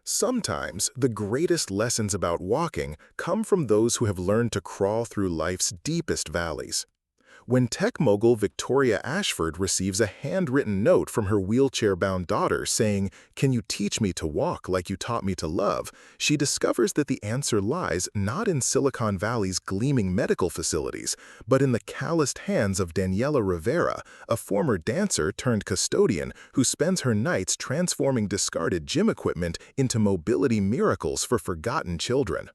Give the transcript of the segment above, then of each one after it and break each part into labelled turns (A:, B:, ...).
A: Sometimes the greatest lessons about walking come from those who have learned to crawl through life's deepest valleys. When tech mogul Victoria Ashford receives a handwritten note from her wheelchair-bound daughter saying, "Can you teach me to walk like you taught me to love?" she discovers that the answer lies not in Silicon Valley's gleaming medical facilities, but in the calloused hands of Daniela Rivera, a former dancer turned custodian who spends her nights transforming discarded gym equipment into mobility miracles for forgotten children.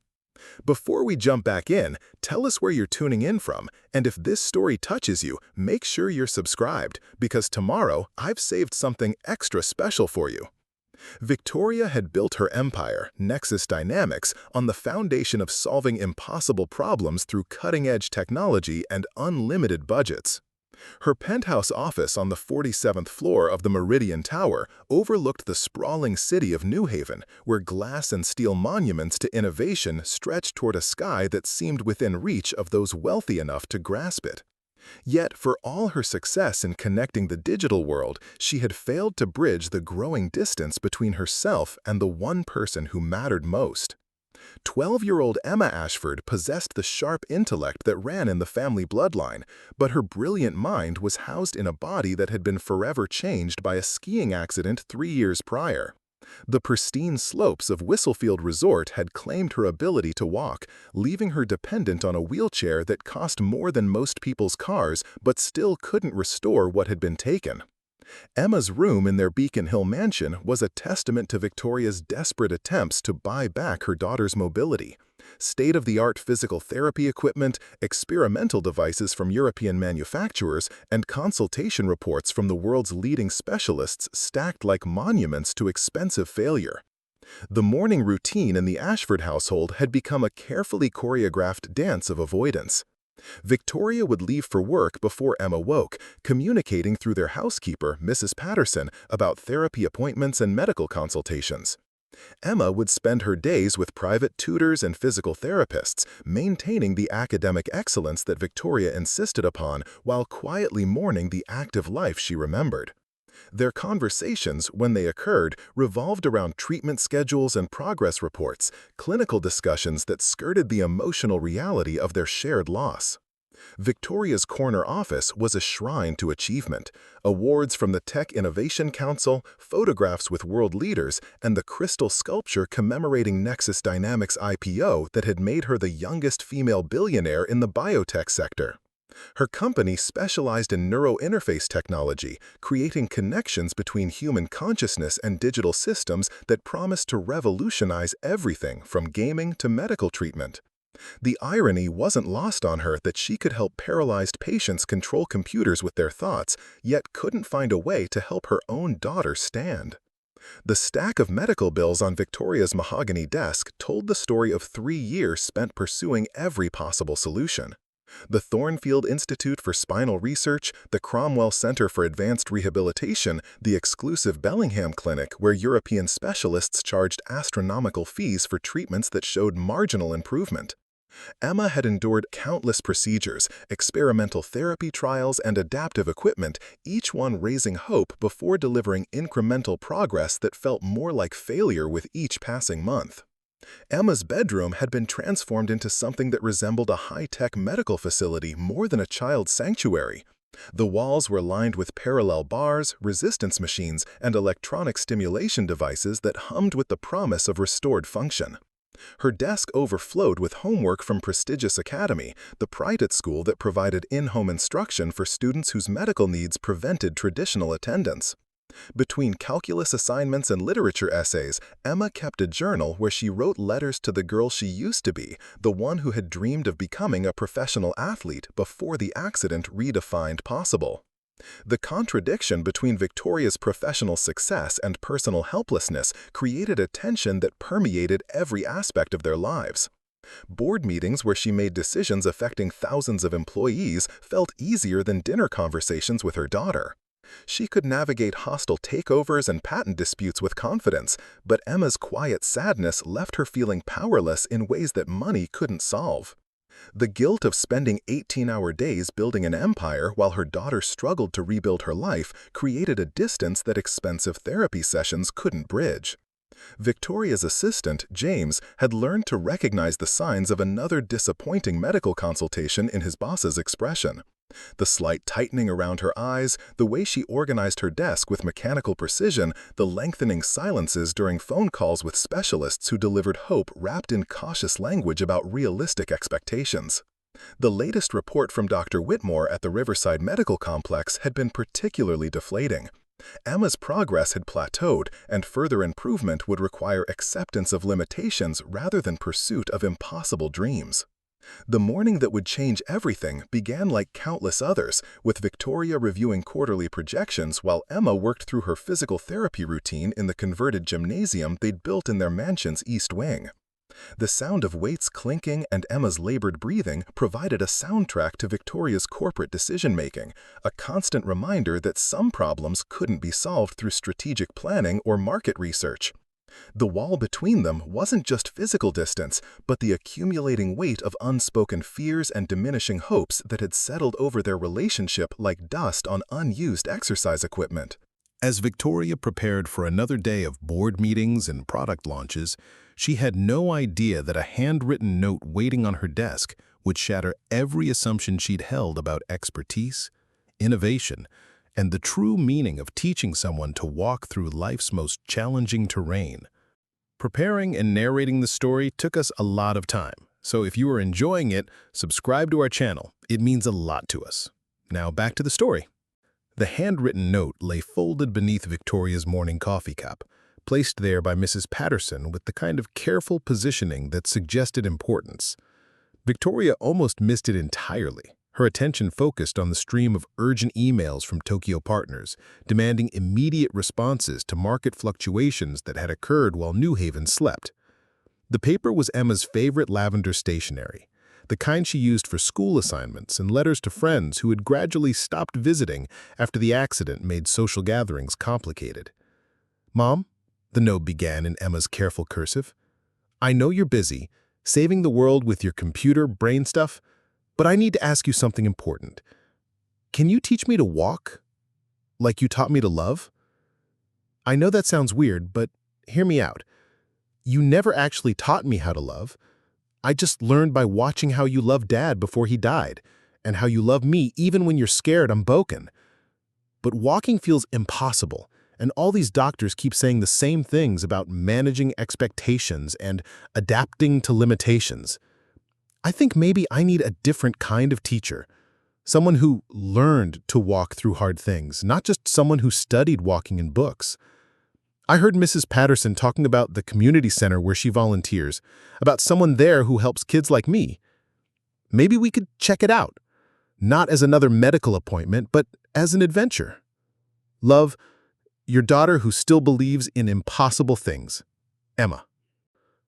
A: Before we jump back in, tell us where you're tuning in from, and if this story touches you, make sure you're subscribed, because tomorrow I've saved something extra special for you. Victoria had built her empire, Nexus Dynamics, on the foundation of solving impossible problems through cutting-edge technology and unlimited budgets. Her penthouse office on the 47th floor of the Meridian Tower overlooked the sprawling city of New Haven, where glass and steel monuments to innovation stretched toward a sky that seemed within reach of those wealthy enough to grasp it. Yet, for all her success in connecting the digital world, she had failed to bridge the growing distance between herself and the one person who mattered most. 12-year-old Emma Ashford possessed the sharp intellect that ran in the family bloodline, but her brilliant mind was housed in a body that had been forever changed by a skiing accident 3 years prior. The pristine slopes of Whistlefield Resort had claimed her ability to walk, leaving her dependent on a wheelchair that cost more than most people's cars but still couldn't restore what had been taken. Emma's room in their Beacon Hill mansion was a testament to Victoria's desperate attempts to buy back her daughter's mobility. State-of-the-art physical therapy equipment, experimental devices from European manufacturers, and consultation reports from the world's leading specialists stacked like monuments to expensive failure. The morning routine in the Ashford household had become a carefully choreographed dance of avoidance. Victoria would leave for work before Emma woke, communicating through their housekeeper, Mrs. Patterson, about therapy appointments and medical consultations. Emma would spend her days with private tutors and physical therapists, maintaining the academic excellence that Victoria insisted upon while quietly mourning the active life she remembered. Their conversations, when they occurred, revolved around treatment schedules and progress reports, clinical discussions that skirted the emotional reality of their shared loss. Victoria's corner office was a shrine to achievement. Awards from the Tech Innovation Council, photographs with world leaders, and the crystal sculpture commemorating Nexus Dynamics' IPO that had made her the youngest female billionaire in the biotech sector. Her company specialized in neurointerface technology, creating connections between human consciousness and digital systems that promised to revolutionize everything from gaming to medical treatment. The irony wasn't lost on her that she could help paralyzed patients control computers with their thoughts, yet couldn't find a way to help her own daughter stand. The stack of medical bills on Victoria's mahogany desk told the story of 3 years spent pursuing every possible solution. The Thornfield Institute for Spinal Research, the Cromwell Center for Advanced Rehabilitation, the exclusive Bellingham Clinic where European specialists charged astronomical fees for treatments that showed marginal improvement. Emma had endured countless procedures, experimental therapy trials, and adaptive equipment, each one raising hope before delivering incremental progress that felt more like failure with each passing month. Emma's bedroom had been transformed into something that resembled a high-tech medical facility more than a child's sanctuary. The walls were lined with parallel bars, resistance machines, and electronic stimulation devices that hummed with the promise of restored function. Her desk overflowed with homework from Prestigious Academy, the private school that provided in-home instruction for students whose medical needs prevented traditional attendance. Between calculus assignments and literature essays, Emma kept a journal where she wrote letters to the girl she used to be, the one who had dreamed of becoming a professional athlete before the accident redefined possible. The contradiction between Victoria's professional success and personal helplessness created a tension that permeated every aspect of their lives. Board meetings where she made decisions affecting thousands of employees felt easier than dinner conversations with her daughter. She could navigate hostile takeovers and patent disputes with confidence, but Emma's quiet sadness left her feeling powerless in ways that money couldn't solve. The guilt of spending 18-hour days building an empire while her daughter struggled to rebuild her life created a distance that expensive therapy sessions couldn't bridge. Victoria's assistant, James, had learned to recognize the signs of another disappointing medical consultation in his boss's expression. The slight tightening around her eyes, the way she organized her desk with mechanical precision, the lengthening silences during phone calls with specialists who delivered hope wrapped in cautious language about realistic expectations. The latest report from Dr. Whitmore at the Riverside Medical Complex had been particularly deflating. Emma's progress had plateaued, and further improvement would require acceptance of limitations rather than pursuit of impossible dreams. The morning that would change everything began like countless others, with Victoria reviewing quarterly projections while Emma worked through her physical therapy routine in the converted gymnasium they'd built in their mansion's east wing. The sound of weights clinking and Emma's labored breathing provided a soundtrack to Victoria's corporate decision-making, a constant reminder that some problems couldn't be solved through strategic planning or market research. The wall between them wasn't just physical distance, but the accumulating weight of unspoken fears and diminishing hopes that had settled over their relationship like dust on unused exercise equipment.
B: As Victoria prepared for another day of board meetings and product launches, she had no idea that a handwritten note waiting on her desk would shatter every assumption she'd held about expertise, innovation, and the true meaning of teaching someone to walk through life's most challenging terrain. Preparing and narrating the story took us a lot of time, so if you are enjoying it, subscribe to our channel. It means a lot to us. Now back to the story. The handwritten note lay folded beneath Victoria's morning coffee cup, placed there by Mrs. Patterson with the kind of careful positioning that suggested importance. Victoria almost missed it entirely. Her attention focused on the stream of urgent emails from Tokyo partners, demanding immediate responses to market fluctuations that had occurred while New Haven slept. The paper was Emma's favorite lavender stationery, the kind she used for school assignments and letters to friends who had gradually stopped visiting after the accident made social gatherings complicated. "Mom," the note began in Emma's careful cursive, "I know you're busy, saving the world with your computer brain stuff, but I need to ask you something important. Can you teach me to walk? Like you taught me to love? I know that sounds weird, but hear me out. You never actually taught me how to love. I just learned by watching how you loved Dad before he died, and how you love me even when you're scared I'm broken. But walking feels impossible, and all these doctors keep saying the same things about managing expectations and adapting to limitations. I think maybe I need a different kind of teacher, someone who learned to walk through hard things, not just someone who studied walking in books. I heard Mrs. Patterson talking about the community center where she volunteers, about someone there who helps kids like me. Maybe we could check it out, not as another medical appointment, but as an adventure. Love, your daughter who still believes in impossible things. Emma."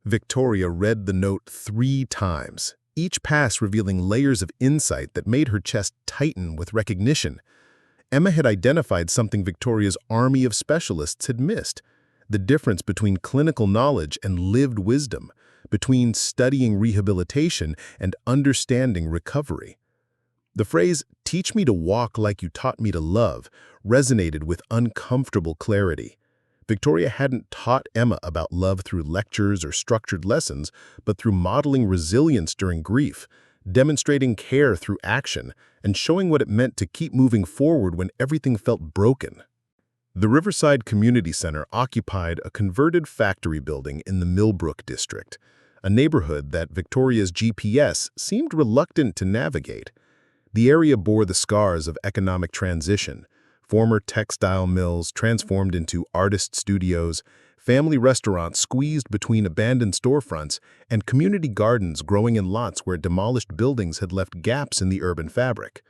B: Victoria read the note 3 times, each pass revealing layers of insight that made her chest tighten with recognition. Emma had identified something Victoria's army of specialists had missed: the difference between clinical knowledge and lived wisdom, between studying rehabilitation and understanding recovery. The phrase, "teach me to walk like you taught me to love," resonated with uncomfortable clarity. Victoria hadn't taught Emma about love through lectures or structured lessons, but through modeling resilience during grief, demonstrating care through action, and showing what it meant to keep moving forward when everything felt broken. The Riverside Community Center occupied a converted factory building in the Millbrook district, a neighborhood that Victoria's GPS seemed reluctant to navigate. The area bore the scars of economic transition: former textile mills transformed into artist studios, family restaurants squeezed between abandoned storefronts, and community gardens growing in lots where demolished buildings had left gaps in the urban fabric.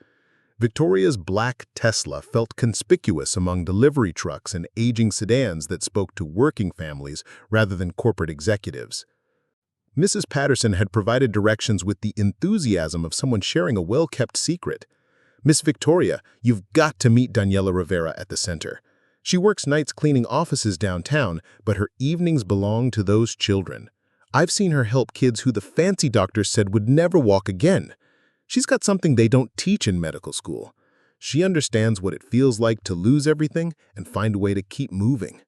B: Victoria's black Tesla felt conspicuous among delivery trucks and aging sedans that spoke to working families rather than corporate executives. Mrs. Patterson had provided directions with the enthusiasm of someone sharing a well-kept secret. "Miss Victoria, you've got to meet Daniela Rivera at the center. She works nights cleaning offices downtown, but her evenings belong to those children. I've seen her help kids who the fancy doctors said would never walk again. She's got something they don't teach in medical school. She understands what it feels like to lose everything and find a way to keep moving."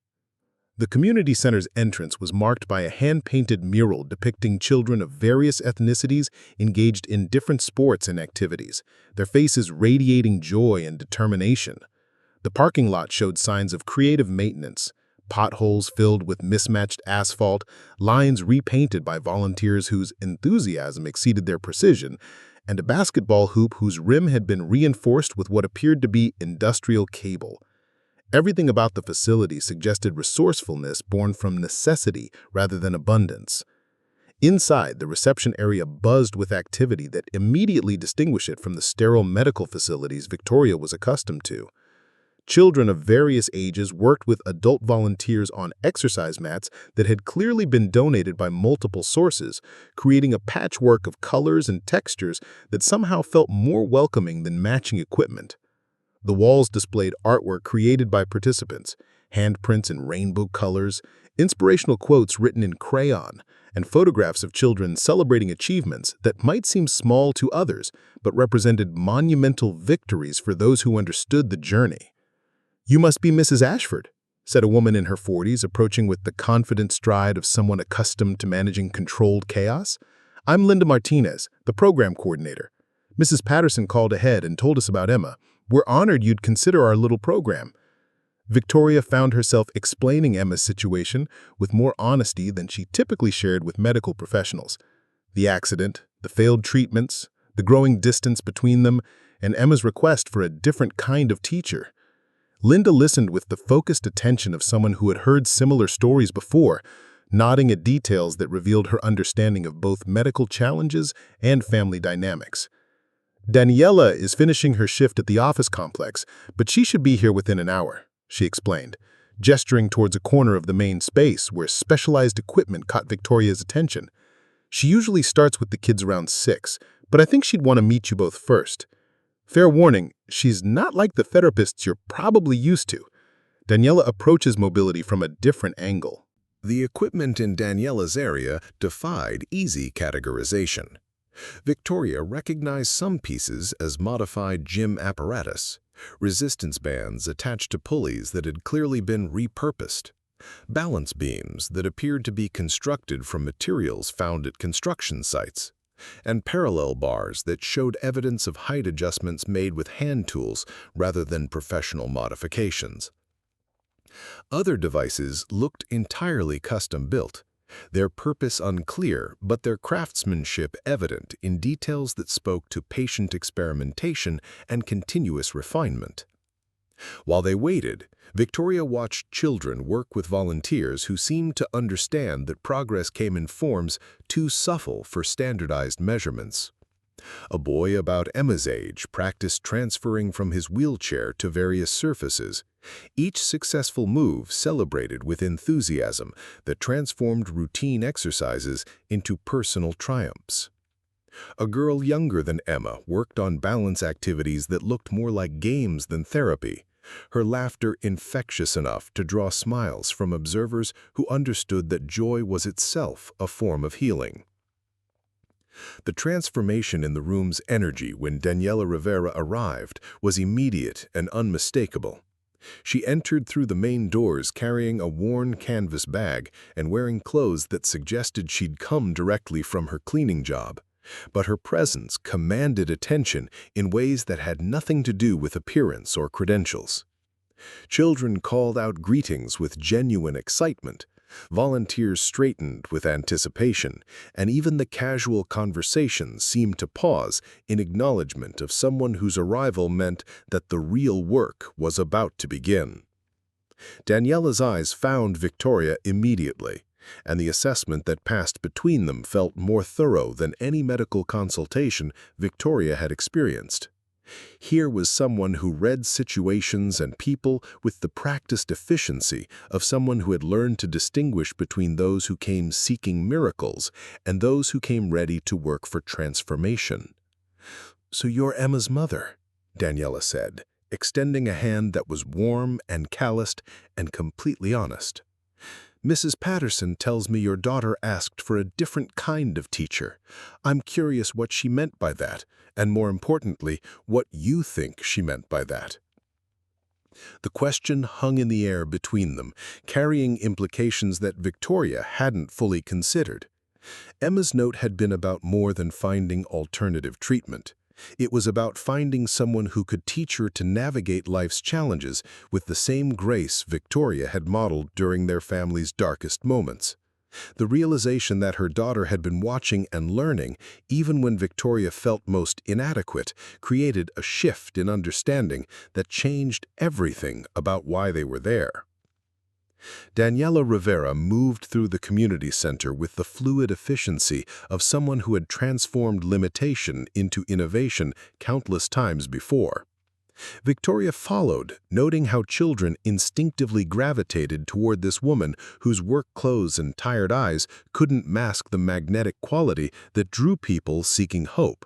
B: The community center's entrance was marked by a hand-painted mural depicting children of various ethnicities engaged in different sports and activities, their faces radiating joy and determination. The parking lot showed signs of creative maintenance, potholes filled with mismatched asphalt, lines repainted by volunteers whose enthusiasm exceeded their precision, and a basketball hoop whose rim had been reinforced with what appeared to be industrial cable. Everything about the facility suggested resourcefulness born from necessity rather than abundance. Inside, the reception area buzzed with activity that immediately distinguished it from the sterile medical facilities Victoria was accustomed to. Children of various ages worked with adult volunteers on exercise mats that had clearly been donated by multiple sources, creating a patchwork of colors and textures that somehow felt more welcoming than matching equipment. The walls displayed artwork created by participants, handprints in rainbow colors, inspirational quotes written in crayon, and photographs of children celebrating achievements that might seem small to others but represented monumental victories for those who understood the journey. "You must be Mrs. Ashford," said a woman in her 40s, approaching with the confident stride of someone accustomed to managing controlled chaos. "I'm Linda Martinez, the program coordinator. Mrs. Patterson called ahead and told us about Emma. We're honored you'd consider our little program." Victoria found herself explaining Emma's situation with more honesty than she typically shared with medical professionals. The accident, the failed treatments, the growing distance between them, and Emma's request for a different kind of teacher. Linda listened with the focused attention of someone who had heard similar stories before, nodding at details that revealed her understanding of both medical challenges and family dynamics. "Daniela is finishing her shift at the office complex, but she should be here within an hour," she explained, gesturing towards a corner of the main space where specialized equipment caught Victoria's attention. "She usually starts with the kids around 6, but I think she'd want to meet you both first. Fair warning, she's not like the therapists you're probably used to." Daniela approaches mobility from a different angle.
C: The equipment in Daniela's area defied easy categorization. Victoria recognized some pieces as modified gym apparatus, resistance bands attached to pulleys that had clearly been repurposed, balance beams that appeared to be constructed from materials found at construction sites, and parallel bars that showed evidence of height adjustments made with hand tools rather than professional modifications. Other devices looked entirely custom-built, their purpose unclear but their craftsmanship evident in details that spoke to patient experimentation and continuous refinement. While they waited, Victoria watched children work with volunteers who seemed to understand that progress came in forms too subtle for standardized measurements. A boy about Emma's age practiced transferring from his wheelchair to various surfaces, each successful move celebrated with enthusiasm that transformed routine exercises into personal triumphs. A girl younger than Emma worked on balance activities that looked more like games than therapy, her laughter infectious enough to draw smiles from observers who understood that joy was itself a form of healing. The transformation in the room's energy when Daniela Rivera arrived was immediate and unmistakable. She entered through the main doors carrying a worn canvas bag and wearing clothes that suggested she'd come directly from her cleaning job. But her presence commanded attention in ways that had nothing to do with appearance or credentials. Children called out greetings with genuine excitement, volunteers straightened with anticipation, and even the casual conversation seemed to pause in acknowledgement of someone whose arrival meant that the real work was about to begin. Daniela's eyes found Victoria immediately, and the assessment that passed between them felt more thorough than any medical consultation Victoria had experienced. Here was someone who read situations and people with the practiced efficiency of someone who had learned to distinguish between those who came seeking miracles and those who came ready to work for transformation. "So you're Emma's mother," Daniela said, extending a hand that was warm and calloused and completely honest. "Mrs. Patterson tells me your daughter asked for a different kind of teacher. I'm curious what she meant by that, and more importantly, what you think she meant by that." The question hung in the air between them, carrying implications that Victoria hadn't fully considered. Emma's note had been about more than finding alternative treatment. It was about finding someone who could teach her to navigate life's challenges with the same grace Victoria had modeled during their family's darkest moments. The realization that her daughter had been watching and learning, even when Victoria felt most inadequate, created a shift in understanding that changed everything about why they were there. Daniela Rivera moved through the community center with the fluid efficiency of someone who had transformed limitation into innovation countless times before. Victoria followed, noting how children instinctively gravitated toward this woman whose work clothes and tired eyes couldn't mask the magnetic quality that drew people seeking hope.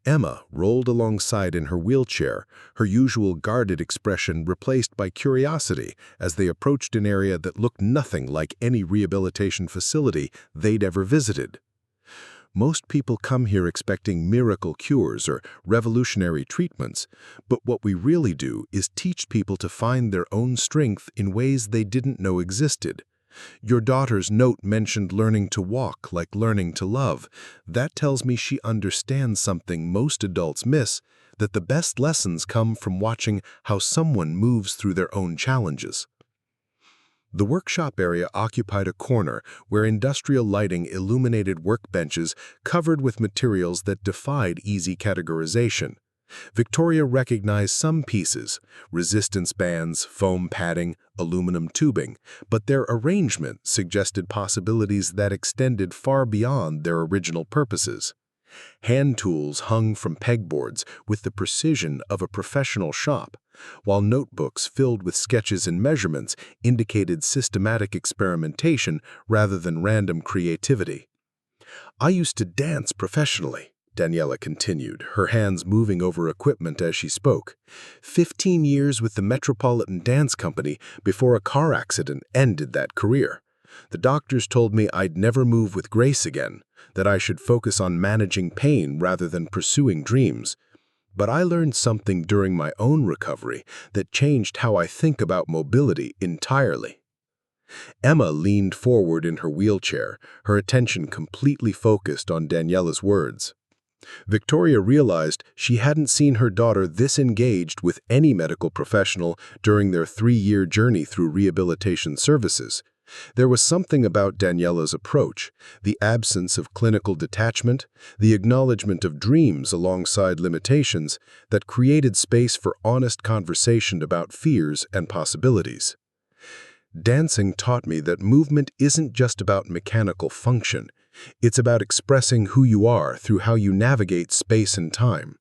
C: Emma rolled alongside in her wheelchair, her usual guarded expression replaced by curiosity as they approached an area that looked nothing like any rehabilitation facility they'd ever visited. Most people come here expecting miracle cures or revolutionary treatments, but what we really do is teach people to find their own strength in ways they didn't know existed. Your daughter's note mentioned learning to walk like learning to love. That tells me she understands something most adults miss, that the best lessons come from watching how someone moves through their own challenges. The workshop area occupied a corner where industrial lighting illuminated workbenches covered with materials that defied easy categorization. Victoria recognized some pieces, resistance bands, foam padding, aluminum tubing, but their arrangement suggested possibilities that extended far beyond their original purposes. Hand tools hung from pegboards with the precision of a professional shop, while notebooks filled with sketches and measurements indicated systematic experimentation rather than random creativity. "I used to dance professionally," Daniela continued, her hands moving over equipment as she spoke. 15 years with the Metropolitan Dance Company before a car accident ended that career. The doctors told me I'd never move with grace again, that I should focus on managing pain rather than pursuing dreams. But I learned something during my own recovery that changed how I think about mobility entirely. Emma leaned forward in her wheelchair, her attention completely focused on Daniela's words. Victoria realized she hadn't seen her daughter this engaged with any medical professional during their 3-year journey through rehabilitation services. There was something about Daniela's approach, the absence of clinical detachment, the acknowledgement of dreams alongside limitations, that created space for honest conversation about fears and possibilities. Dancing taught me that movement isn't just about mechanical function. It's about expressing who you are through how you navigate space and time.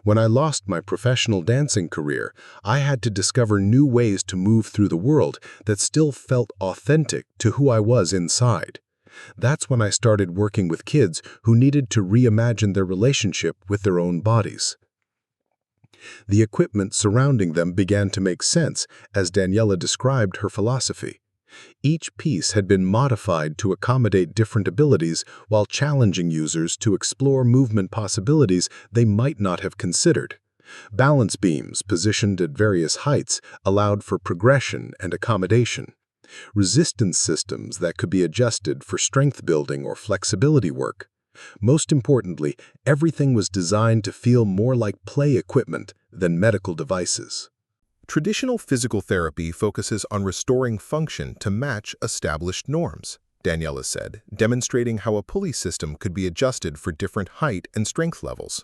C: When I lost my professional dancing career, I had to discover new ways to move through the world that still felt authentic to who I was inside. That's when I started working with kids who needed to reimagine their relationship with their own bodies. The equipment surrounding them began to make sense as Daniela described her philosophy. Each piece had been modified to accommodate different abilities while challenging users to explore movement possibilities they might not have considered. Balance beams positioned at various heights allowed for progression and accommodation. Resistance systems that could be adjusted for strength building or flexibility work. Most importantly, everything was designed to feel more like play equipment than medical devices.
B: Traditional physical therapy focuses on restoring function to match established norms, Daniela said, demonstrating how a pulley system could be adjusted for different height and strength levels.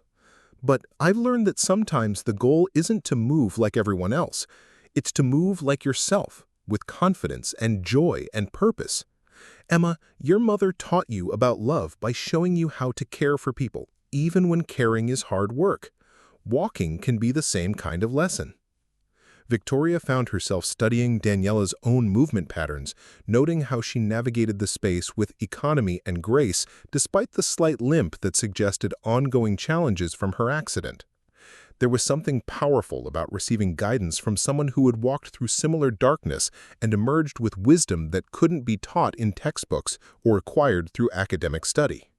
B: But I've learned that sometimes the goal isn't to move like everyone else. It's to move like yourself, with confidence and joy and purpose. Emma, your mother taught you about love by showing you how to care for people, even when caring is hard work. Walking can be the same kind of lesson. Victoria found herself studying Daniela's own movement patterns, noting how she navigated the space with economy and grace despite the slight limp that suggested ongoing challenges from her accident. There was something powerful about receiving guidance from someone who had walked through similar darkness and emerged with wisdom that couldn't be taught in textbooks or acquired through academic study.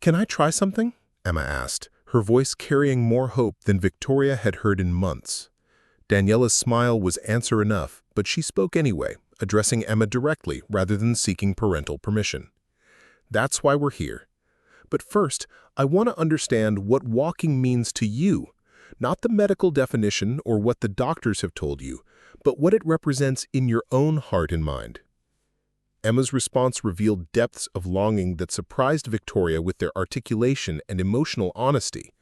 B: "Can I try something?" Emma asked, her voice carrying more hope than Victoria had heard in months.
A: Daniela's smile was answer enough, but she spoke anyway, addressing Emma directly rather than seeking parental permission. That's why we're here. But first, I want to understand what walking means to you, not the medical definition or what the doctors have told you, but what it represents in your own heart and mind. Emma's response revealed depths of longing that surprised Victoria with their articulation and emotional honesty.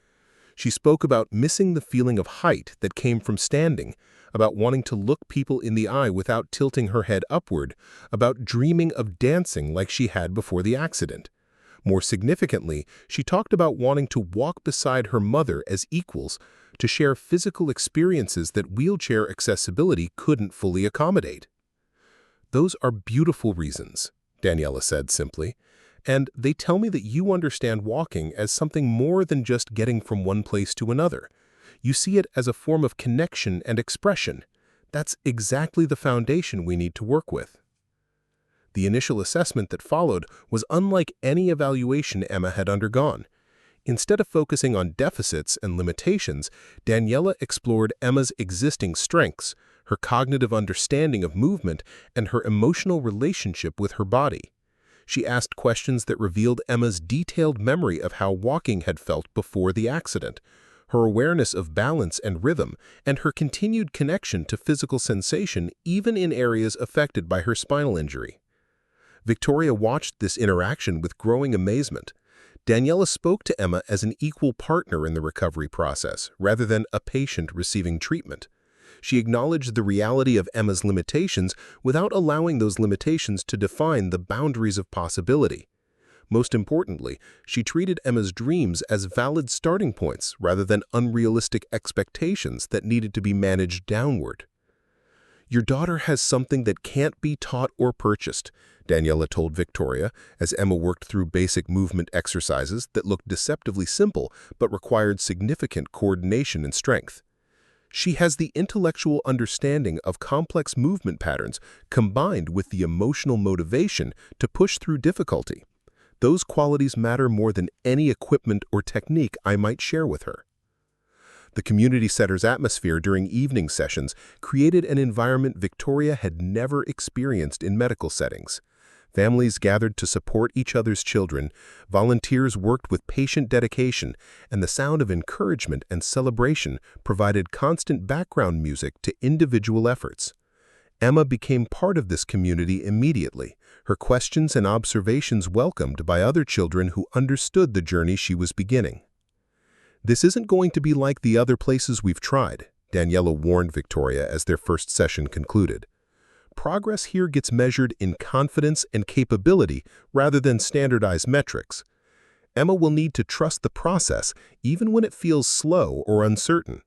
A: She spoke about missing the feeling of height that came from standing, about wanting to look people in the eye without tilting her head upward, about dreaming of dancing like she had before the accident. More significantly, she talked about wanting to walk beside her mother as equals, to share physical experiences that wheelchair accessibility couldn't fully accommodate. "Those are beautiful reasons," Daniela said simply, "and they tell me that you understand walking as something more than just getting from one place to another. You see it as a form of connection and expression. That's exactly the foundation we need to work with." The initial assessment that followed was unlike any evaluation Emma had undergone. Instead of focusing on deficits and limitations, Daniela explored Emma's existing strengths, her cognitive understanding of movement, and her emotional relationship with her body. She asked questions that revealed Emma's detailed memory of how walking had felt before the accident, her awareness of balance and rhythm, and her continued connection to physical sensation even in areas affected by her spinal injury. Victoria watched this interaction with growing amazement. Daniela spoke to Emma as an equal partner in the recovery process, rather than a patient receiving treatment. She acknowledged the reality of Emma's limitations without allowing those limitations to define the boundaries of possibility. Most importantly, she treated Emma's dreams as valid starting points rather than unrealistic expectations that needed to be managed downward. "Your daughter has something that can't be taught or purchased," Daniela told Victoria as Emma worked through basic movement exercises that looked deceptively simple but required significant coordination and strength. "She has the intellectual understanding of complex movement patterns combined with the emotional motivation to push through difficulty. Those qualities matter more than any equipment or technique I might share with her." The community center's atmosphere during evening sessions created an environment Victoria had never experienced in medical settings. Families gathered to support each other's children, volunteers worked with patient dedication, and the sound of encouragement and celebration provided constant background music to individual efforts. Emma became part of this community immediately, her questions and observations welcomed by other children who understood the journey she was beginning. "This isn't going to be like the other places we've tried," Daniela warned Victoria as their first session concluded. "Progress here gets measured in confidence and capability rather than standardized metrics. Emma will need to trust the process even when it feels slow or uncertain.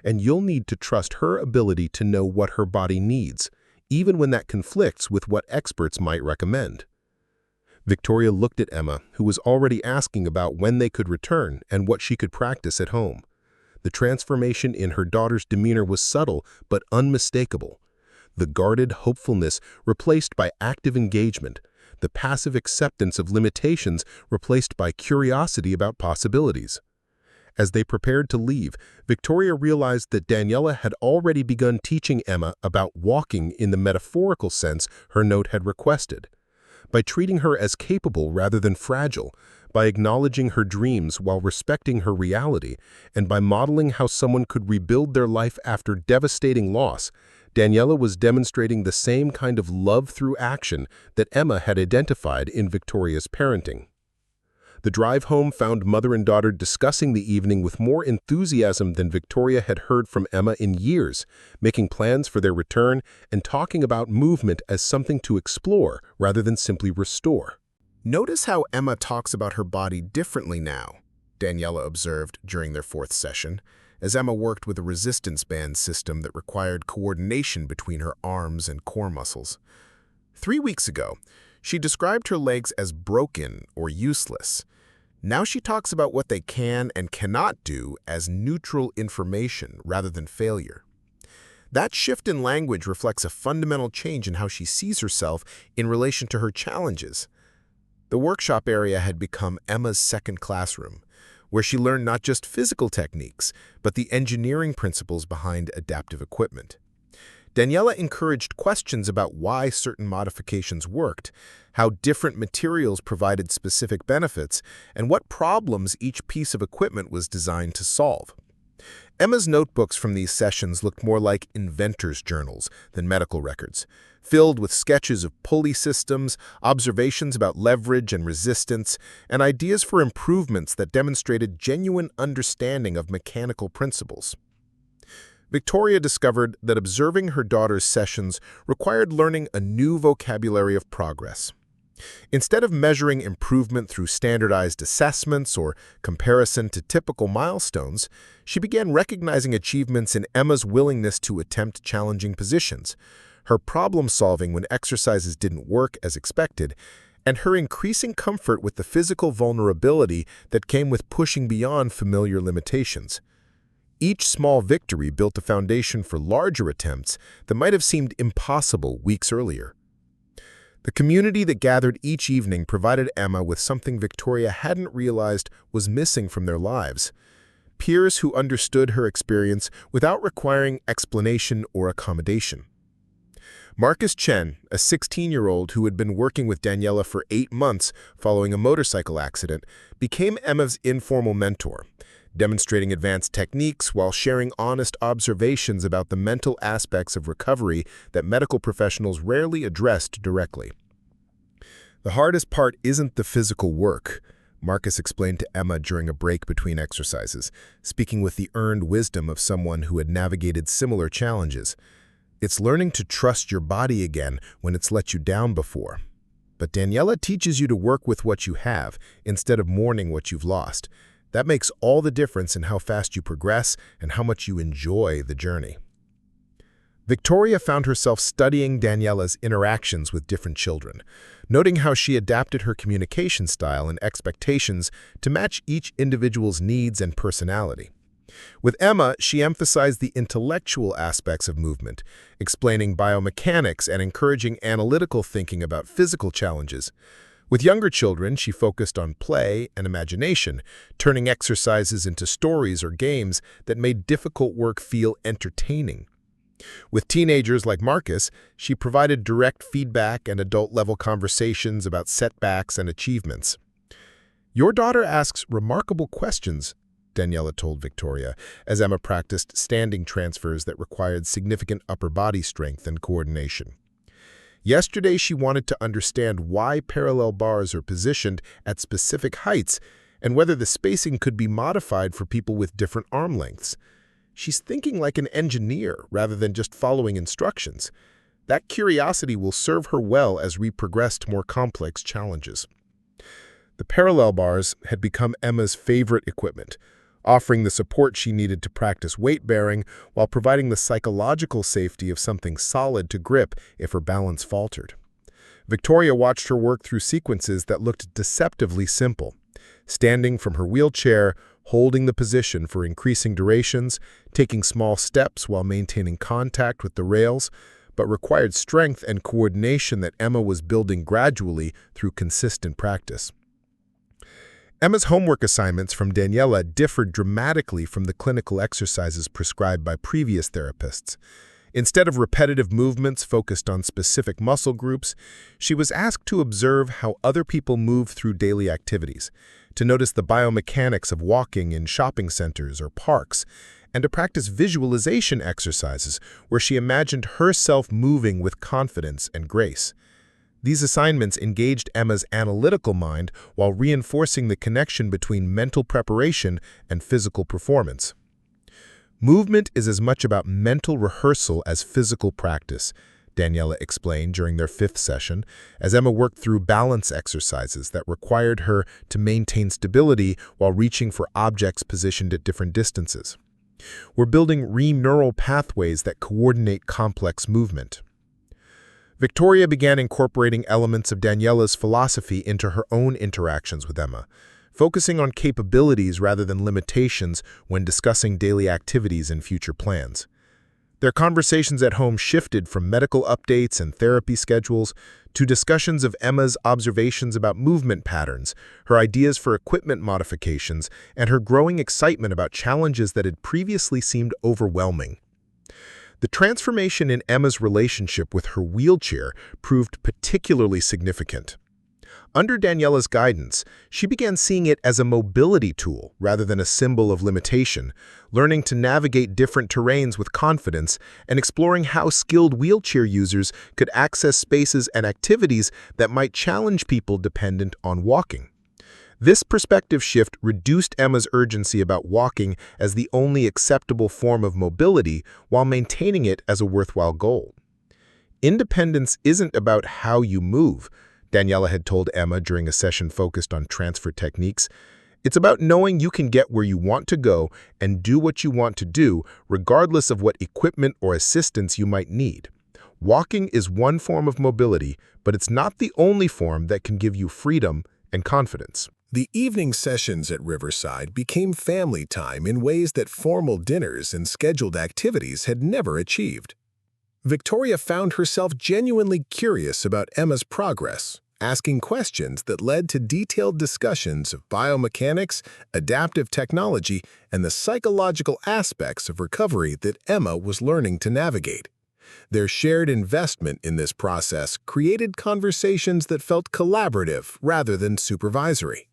A: And you'll need to trust her ability to know what her body needs, even when that conflicts with what experts might recommend." Victoria looked at Emma, who was already asking about when they could return and what she could practice at home. The transformation in her daughter's demeanor was subtle but unmistakable. The guarded hopefulness replaced by active engagement, the passive acceptance of limitations replaced by curiosity about possibilities. As they prepared to leave, Victoria realized that Daniela had already begun teaching Emma about walking in the metaphorical sense her note had requested. By treating her as capable rather than fragile, by acknowledging her dreams while respecting her reality, and by modeling how someone could rebuild their life after devastating loss, Daniela was demonstrating the same kind of love through action that Emma had identified in Victoria's parenting. The drive home found mother and daughter discussing the evening with more enthusiasm than Victoria had heard from Emma in years, making plans for their return and talking about movement as something to explore rather than simply restore. "Notice how Emma talks about her body differently now," Daniela observed during their fourth session, as Emma worked with a resistance band system that required coordination between her arms and core muscles. 3 weeks ago, she described her legs as broken or useless. Now she talks about what they can and cannot do as neutral information rather than failure. That shift in language reflects a fundamental change in how she sees herself in relation to her challenges. The workshop area had become Emma's second classroom, where she learned not just physical techniques, but the engineering principles behind adaptive equipment. Daniela encouraged questions about why certain modifications worked, how different materials provided specific benefits, and what problems each piece of equipment was designed to solve. Emma's notebooks from these sessions looked more like inventor's journals than medical records, filled with sketches of pulley systems, observations about leverage and resistance, and ideas for improvements that demonstrated genuine understanding of mechanical principles. Victoria discovered that observing her daughter's sessions required learning a new vocabulary of progress. Instead of measuring improvement through standardized assessments or comparison to typical milestones, she began recognizing achievements in Emma's willingness to attempt challenging positions, her problem-solving when exercises didn't work as expected, and her increasing comfort with the physical vulnerability that came with pushing beyond familiar limitations. Each small victory built a foundation for larger attempts that might have seemed impossible weeks earlier. The community that gathered each evening provided Emma with something Victoria hadn't realized was missing from their lives: peers who understood her experience without requiring explanation or accommodation. Marcus Chen, a 16-year-old who had been working with Daniela for 8 months following a motorcycle accident, became Emma's informal mentor, demonstrating advanced techniques while sharing honest observations about the mental aspects of recovery that medical professionals rarely addressed directly. "The hardest part isn't the physical work," Marcus explained to Emma during a break between exercises, speaking with the earned wisdom of someone who had navigated similar challenges. "It's learning to trust your body again when it's let you down before. But Daniela teaches you to work with what you have instead of mourning what you've lost. That makes all the difference in how fast you progress and how much you enjoy the journey." Victoria found herself studying Daniela's interactions with different children, noting how she adapted her communication style and expectations to match each individual's needs and personality. With Emma, she emphasized the intellectual aspects of movement, explaining biomechanics and encouraging analytical thinking about physical challenges. With younger children, she focused on play and imagination, turning exercises into stories or games that made difficult work feel entertaining. With teenagers like Marcus, she provided direct feedback and adult-level conversations about setbacks and achievements. "Your daughter asks remarkable questions," Daniela told Victoria, as Emma practiced standing transfers that required significant upper body strength and coordination. Yesterday, she wanted to understand why parallel bars are positioned at specific heights and whether the spacing could be modified for people with different arm lengths. She's thinking like an engineer rather than just following instructions. That curiosity will serve her well as we progress to more complex challenges. The parallel bars had become Emma's favorite equipment, offering the support she needed to practice weight-bearing while providing the psychological safety of something solid to grip if her balance faltered. Victoria watched her work through sequences that looked deceptively simple, standing from her wheelchair, holding the position for increasing durations, taking small steps while maintaining contact with the rails, but required strength and coordination that Emma was building gradually through consistent practice. Emma's homework assignments from Daniela differed dramatically from the clinical exercises prescribed by previous therapists. Instead of repetitive movements focused on specific muscle groups, she was asked to observe how other people move through daily activities, to notice the biomechanics of walking in shopping centers or parks, and to practice visualization exercises where she imagined herself moving with confidence and grace. These assignments engaged Emma's analytical mind while reinforcing the connection between mental preparation and physical performance. "Movement is as much about mental rehearsal as physical practice," Daniela explained during their 5th session, as Emma worked through balance exercises that required her to maintain stability while reaching for objects positioned at different distances. "We're building neural pathways that coordinate complex movement." Victoria began incorporating elements of Daniela's philosophy into her own interactions with Emma, focusing on capabilities rather than limitations when discussing daily activities and future plans. Their conversations at home shifted from medical updates and therapy schedules to discussions of Emma's observations about movement patterns, her ideas for equipment modifications, and her growing excitement about challenges that had previously seemed overwhelming. The transformation in Emma's relationship with her wheelchair proved particularly significant. Under Daniela's guidance, she began seeing it as a mobility tool rather than a symbol of limitation, learning to navigate different terrains with confidence and exploring how skilled wheelchair users could access spaces and activities that might challenge people dependent on walking. This perspective shift reduced Emma's urgency about walking as the only acceptable form of mobility while maintaining it as a worthwhile goal. Independence isn't about how you move, Daniela had told Emma during a session focused on transfer techniques. It's about knowing you can get where you want to go and do what you want to do, regardless of what equipment or assistance you might need. Walking is one form of mobility, but it's not the only form that can give you freedom and confidence.
C: The evening sessions at Riverside became family time in ways that formal dinners and scheduled activities had never achieved. Victoria found herself genuinely curious about Emma's progress, asking questions that led to detailed discussions of biomechanics, adaptive technology, and the psychological aspects of recovery that Emma was learning to navigate. Their shared investment in this process created conversations that felt collaborative rather than supervisory.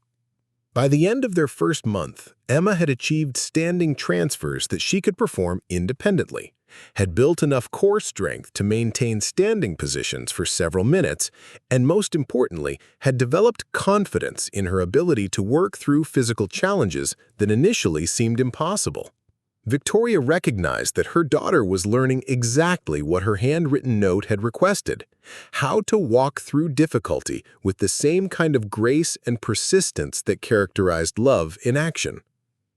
C: By the end of their first month, Emma had achieved standing transfers that she could perform independently, had built enough core strength to maintain standing positions for several minutes, and most importantly, had developed confidence in her ability to work through physical challenges that initially seemed impossible. Victoria recognized that her daughter was learning exactly what her handwritten note had requested: how to walk through difficulty with the same kind of grace and persistence that characterized love in action.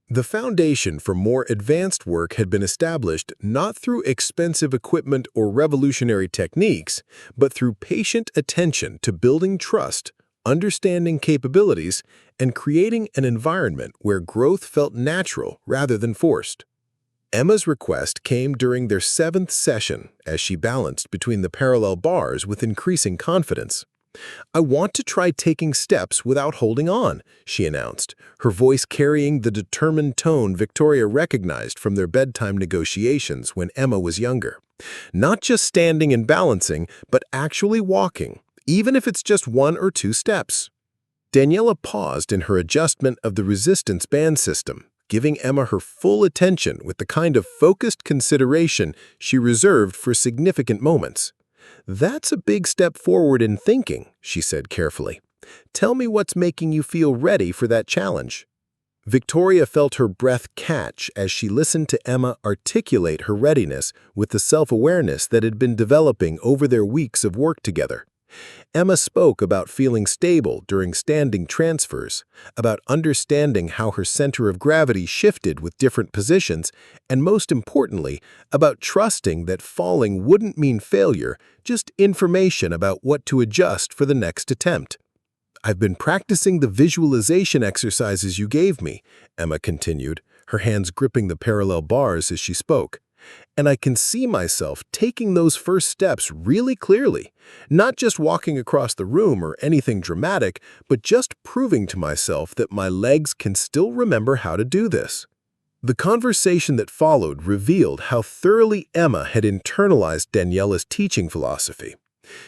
C: The foundation for more advanced work had been established not through expensive equipment or revolutionary techniques, but through patient attention to building trust, understanding capabilities, and creating an environment where growth felt natural rather than forced. Emma's request came during their 7th session as she balanced between the parallel bars with increasing confidence. "I want to try taking steps without holding on," she announced, her voice carrying the determined tone Victoria recognized from their bedtime negotiations when Emma was younger. "Not just standing and balancing, but actually walking, even if it's just 1 or 2 steps." Daniela paused in her adjustment of the resistance band system, giving Emma her full attention with the kind of focused consideration she reserved for significant moments. "That's a big step forward in thinking," she said carefully. "Tell me what's making you feel ready for that challenge." Victoria felt her breath catch as she listened to Emma articulate her readiness with the self-awareness that had been developing over their weeks of work together. Emma spoke about feeling stable during standing transfers, about understanding how her center of gravity shifted with different positions, and most importantly, about trusting that falling wouldn't mean failure, just information about what to adjust for the next attempt. "I've been practicing the visualization exercises you gave me," Emma continued, her hands gripping the parallel bars as she spoke. "And I can see myself taking those first steps really clearly, not just walking across the room or anything dramatic, but just proving to myself that my legs can still remember how to do this." The conversation that followed revealed how thoroughly Emma had internalized Daniela's teaching philosophy.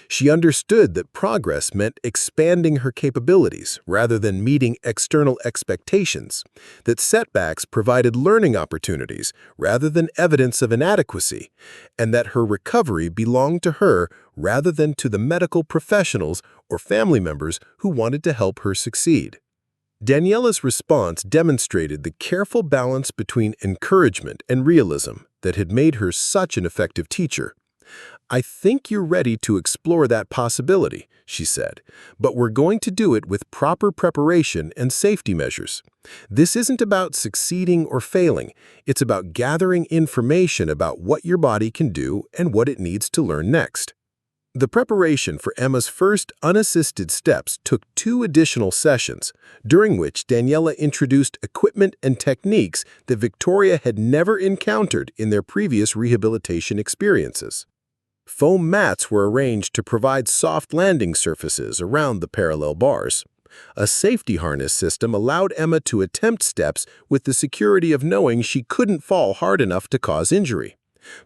C: She understood that progress meant expanding her capabilities rather than meeting external expectations, that setbacks provided learning opportunities rather than evidence of inadequacy, and that her recovery belonged to her rather than to the medical professionals or family members who wanted to help her succeed. Daniela's response demonstrated the careful balance between encouragement and realism that had made her such an effective teacher. "I think you're ready to explore that possibility," she said, "but we're going to do it with proper preparation and safety measures. This isn't about succeeding or failing. It's about gathering information about what your body can do and what it needs to learn next." The preparation for Emma's first unassisted steps took 2 additional sessions, during which Daniela introduced equipment and techniques that Victoria had never encountered in their previous rehabilitation experiences. Foam mats were arranged to provide soft landing surfaces around the parallel bars. A safety harness system allowed Emma to attempt steps with the security of knowing she couldn't fall hard enough to cause injury.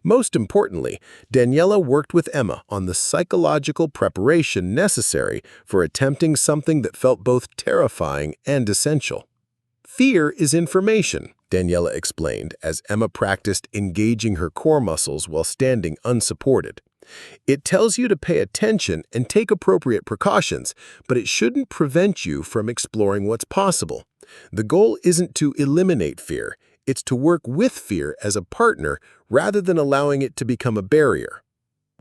C: Most importantly, Daniela worked with Emma on the psychological preparation necessary for attempting something that felt both terrifying and essential. Fear is information, Daniela explained as Emma practiced engaging her core muscles while standing unsupported. It tells you to pay attention and take appropriate precautions, but it shouldn't prevent you from exploring what's possible. The goal isn't to eliminate fear. It's to work with fear as a partner rather than allowing it to become a barrier.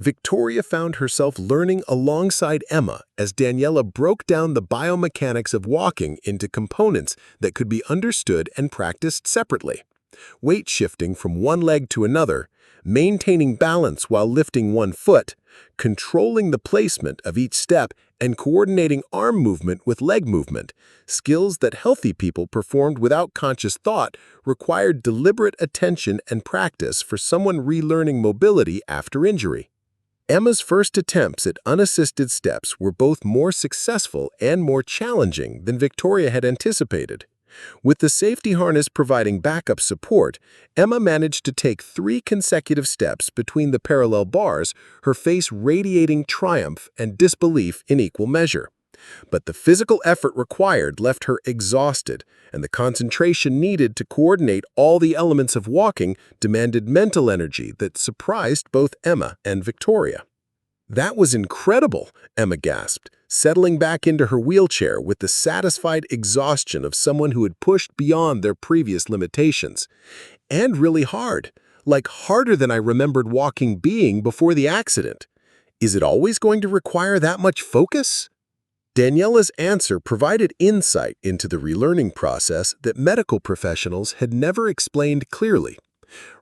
C: Victoria found herself learning alongside Emma as Daniela broke down the biomechanics of walking into components that could be understood and practiced separately. Weight shifting from one leg to another, maintaining balance while lifting one foot, controlling the placement of each step, and coordinating arm movement with leg movement, skills that healthy people performed without conscious thought, required deliberate attention and practice for someone relearning mobility after injury. Emma's first attempts at unassisted steps were both more successful and more challenging than Victoria had anticipated. With the safety harness providing backup support, Emma managed to take 3 consecutive steps between the parallel bars, her face radiating triumph and disbelief in equal measure. But the physical effort required left her exhausted, and the concentration needed to coordinate all the elements of walking demanded mental energy that surprised both Emma and Victoria. "That was incredible," Emma gasped, settling back into her wheelchair with the satisfied exhaustion of someone who had pushed beyond their previous limitations. "And really hard, like harder than I remembered walking being before the accident. Is it always going to require that much focus?" Daniela's answer provided insight into the relearning process that medical professionals had never explained clearly.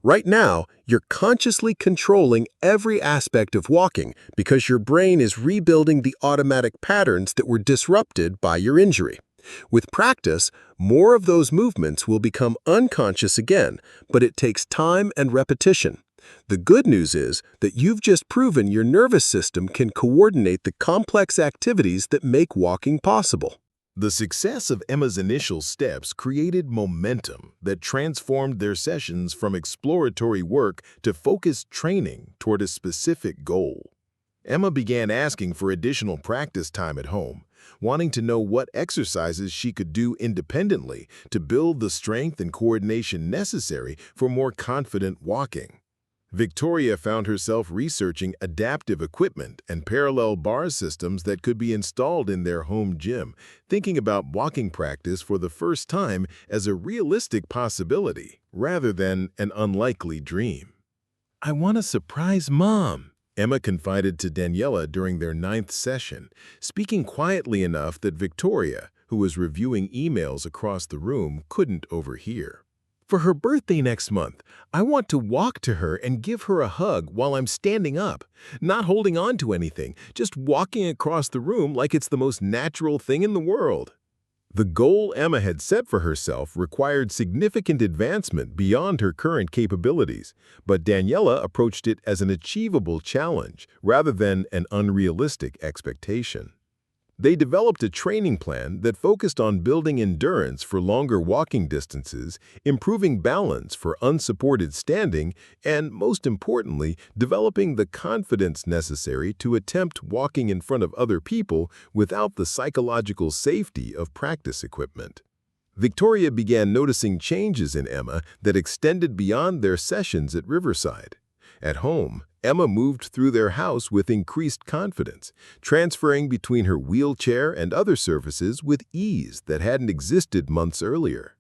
C: Right now, you're consciously controlling every aspect of walking because your brain is rebuilding the automatic patterns that were disrupted by your injury. With practice, more of those movements will become unconscious again, but it takes time and repetition. The good news is that you've just proven your nervous system can coordinate the complex activities that make walking possible.
B: The success of Emma's initial steps created momentum that transformed their sessions from exploratory work to focused training toward a specific goal. Emma began asking for additional practice time at home, wanting to know what exercises she could do independently to build the strength and coordination necessary for more confident walking. Victoria found herself researching adaptive equipment and parallel bar systems that could be installed in their home gym, thinking about walking practice for the first time as a realistic possibility rather than an unlikely dream. "I want to surprise Mom," Emma confided to Daniela during their 9th session, speaking quietly enough that Victoria, who was reviewing emails across the room, couldn't overhear. "For her birthday next month, I want to walk to her and give her a hug while I'm standing up, not holding on to anything, just walking across the room like it's the most natural thing in the world." The goal Emma had set for herself required significant advancement beyond her current capabilities, but Daniela approached it as an achievable challenge rather than an unrealistic expectation. They developed a training plan that focused on building endurance for longer walking distances, improving balance for unsupported standing, and, most importantly, developing the confidence necessary to attempt walking in front of other people without the psychological safety of practice equipment. Victoria began noticing changes in Emma that extended beyond their sessions at Riverside. At home, Emma moved through their house with increased confidence, transferring between her wheelchair and other surfaces with ease that hadn't existed months earlier.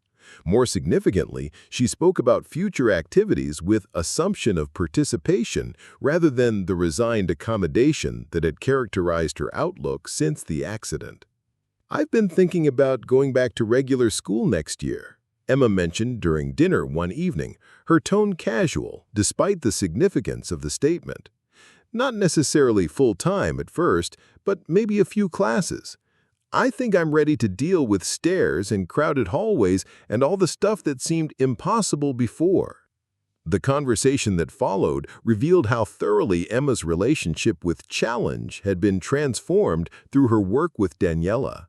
B: More significantly, she spoke about future activities with assumption of participation rather than the resigned accommodation that had characterized her outlook since the accident. "I've been thinking about going back to regular school next year," Emma mentioned during dinner one evening, her tone casual despite the significance of the statement.
A: Not necessarily full-time at first, but maybe a few classes. I think I'm ready to deal with stairs and crowded hallways and all the stuff that seemed impossible before. The conversation that followed revealed how thoroughly Emma's relationship with challenge had been transformed through her work with Daniela.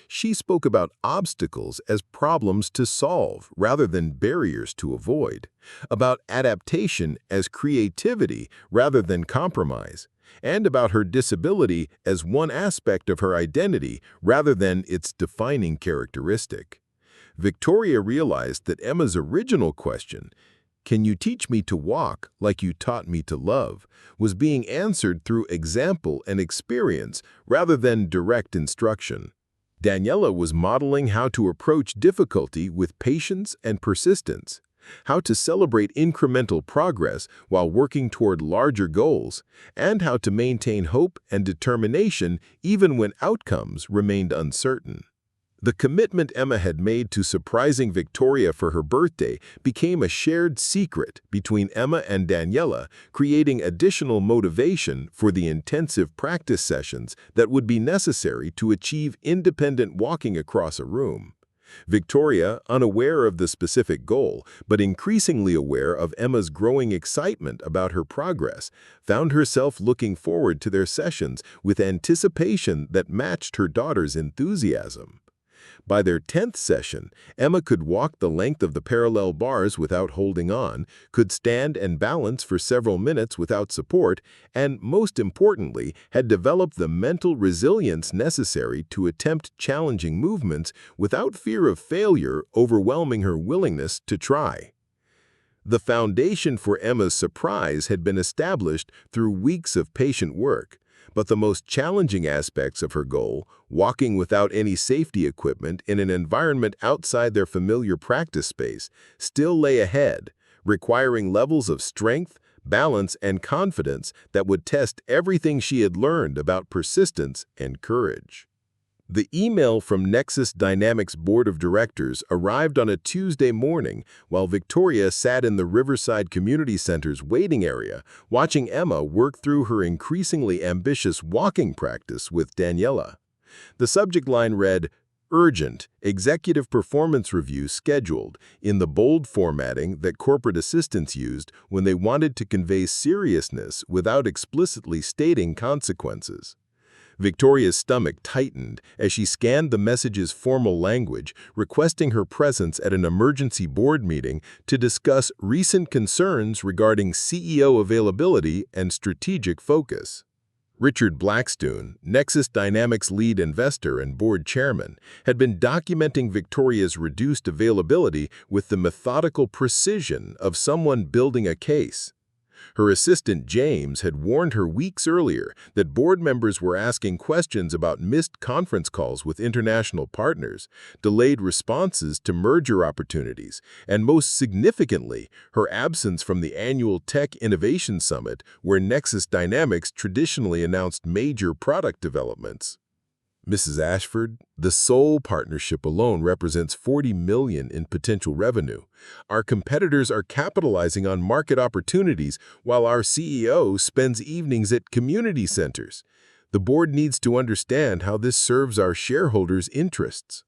A: She spoke about obstacles as problems to solve rather than barriers to avoid, about adaptation as creativity rather than compromise, and about her disability as one aspect of her identity rather than its defining characteristic. Victoria realized that Emma's original question, "Can you teach me to walk like you taught me to love?" was being answered through example and experience rather than direct instruction. Daniela was modeling how to approach difficulty with patience and persistence, how to celebrate incremental progress while working toward larger goals, and how to maintain hope and determination even when outcomes remained uncertain. The commitment Emma had made to surprising Victoria for her birthday became a shared secret between Emma and Daniela, creating additional motivation for the intensive practice sessions that would be necessary to achieve independent walking across a room. Victoria, unaware of the specific goal, but increasingly aware of Emma's growing excitement about her progress, found herself looking forward to their sessions with anticipation that matched her daughter's enthusiasm. By their 10th session, Emma could walk the length of the parallel bars without holding on, could stand and balance for several minutes without support, and, most importantly, had developed the mental resilience necessary to attempt challenging movements without fear of failure overwhelming her willingness to try. The foundation for Emma's surprise had been established through weeks of patient work. But the most challenging aspects of her goal, walking without any safety equipment in an environment outside their familiar practice space, still lay ahead, requiring levels of strength, balance, and confidence that would test everything she had learned about persistence and courage. The email from Nexus Dynamics Board of Directors arrived on a Tuesday morning while Victoria sat in the Riverside Community Center's waiting area, watching Emma work through her increasingly ambitious walking practice with Daniela. The subject line read, "Urgent, Executive Performance Review scheduled," in the bold formatting that corporate assistants used when they wanted to convey seriousness without explicitly stating consequences. Victoria's stomach tightened as she scanned the message's formal language, requesting her presence at an emergency board meeting to discuss recent concerns regarding CEO availability and strategic focus. Richard Blackstone, Nexus Dynamics lead investor and board chairman, had been documenting Victoria's reduced availability with the methodical precision of someone building a case. Her assistant, James, had warned her weeks earlier that board members were asking questions about missed conference calls with international partners, delayed responses to merger opportunities, and most significantly, her absence from the annual Tech Innovation Summit, where Nexus Dynamics traditionally announced major product developments. Mrs. Ashford, the sole partnership alone represents $40 million in potential revenue. Our competitors are capitalizing on market opportunities while our CEO spends evenings at community centers. The board needs to understand how this serves our shareholders' interests.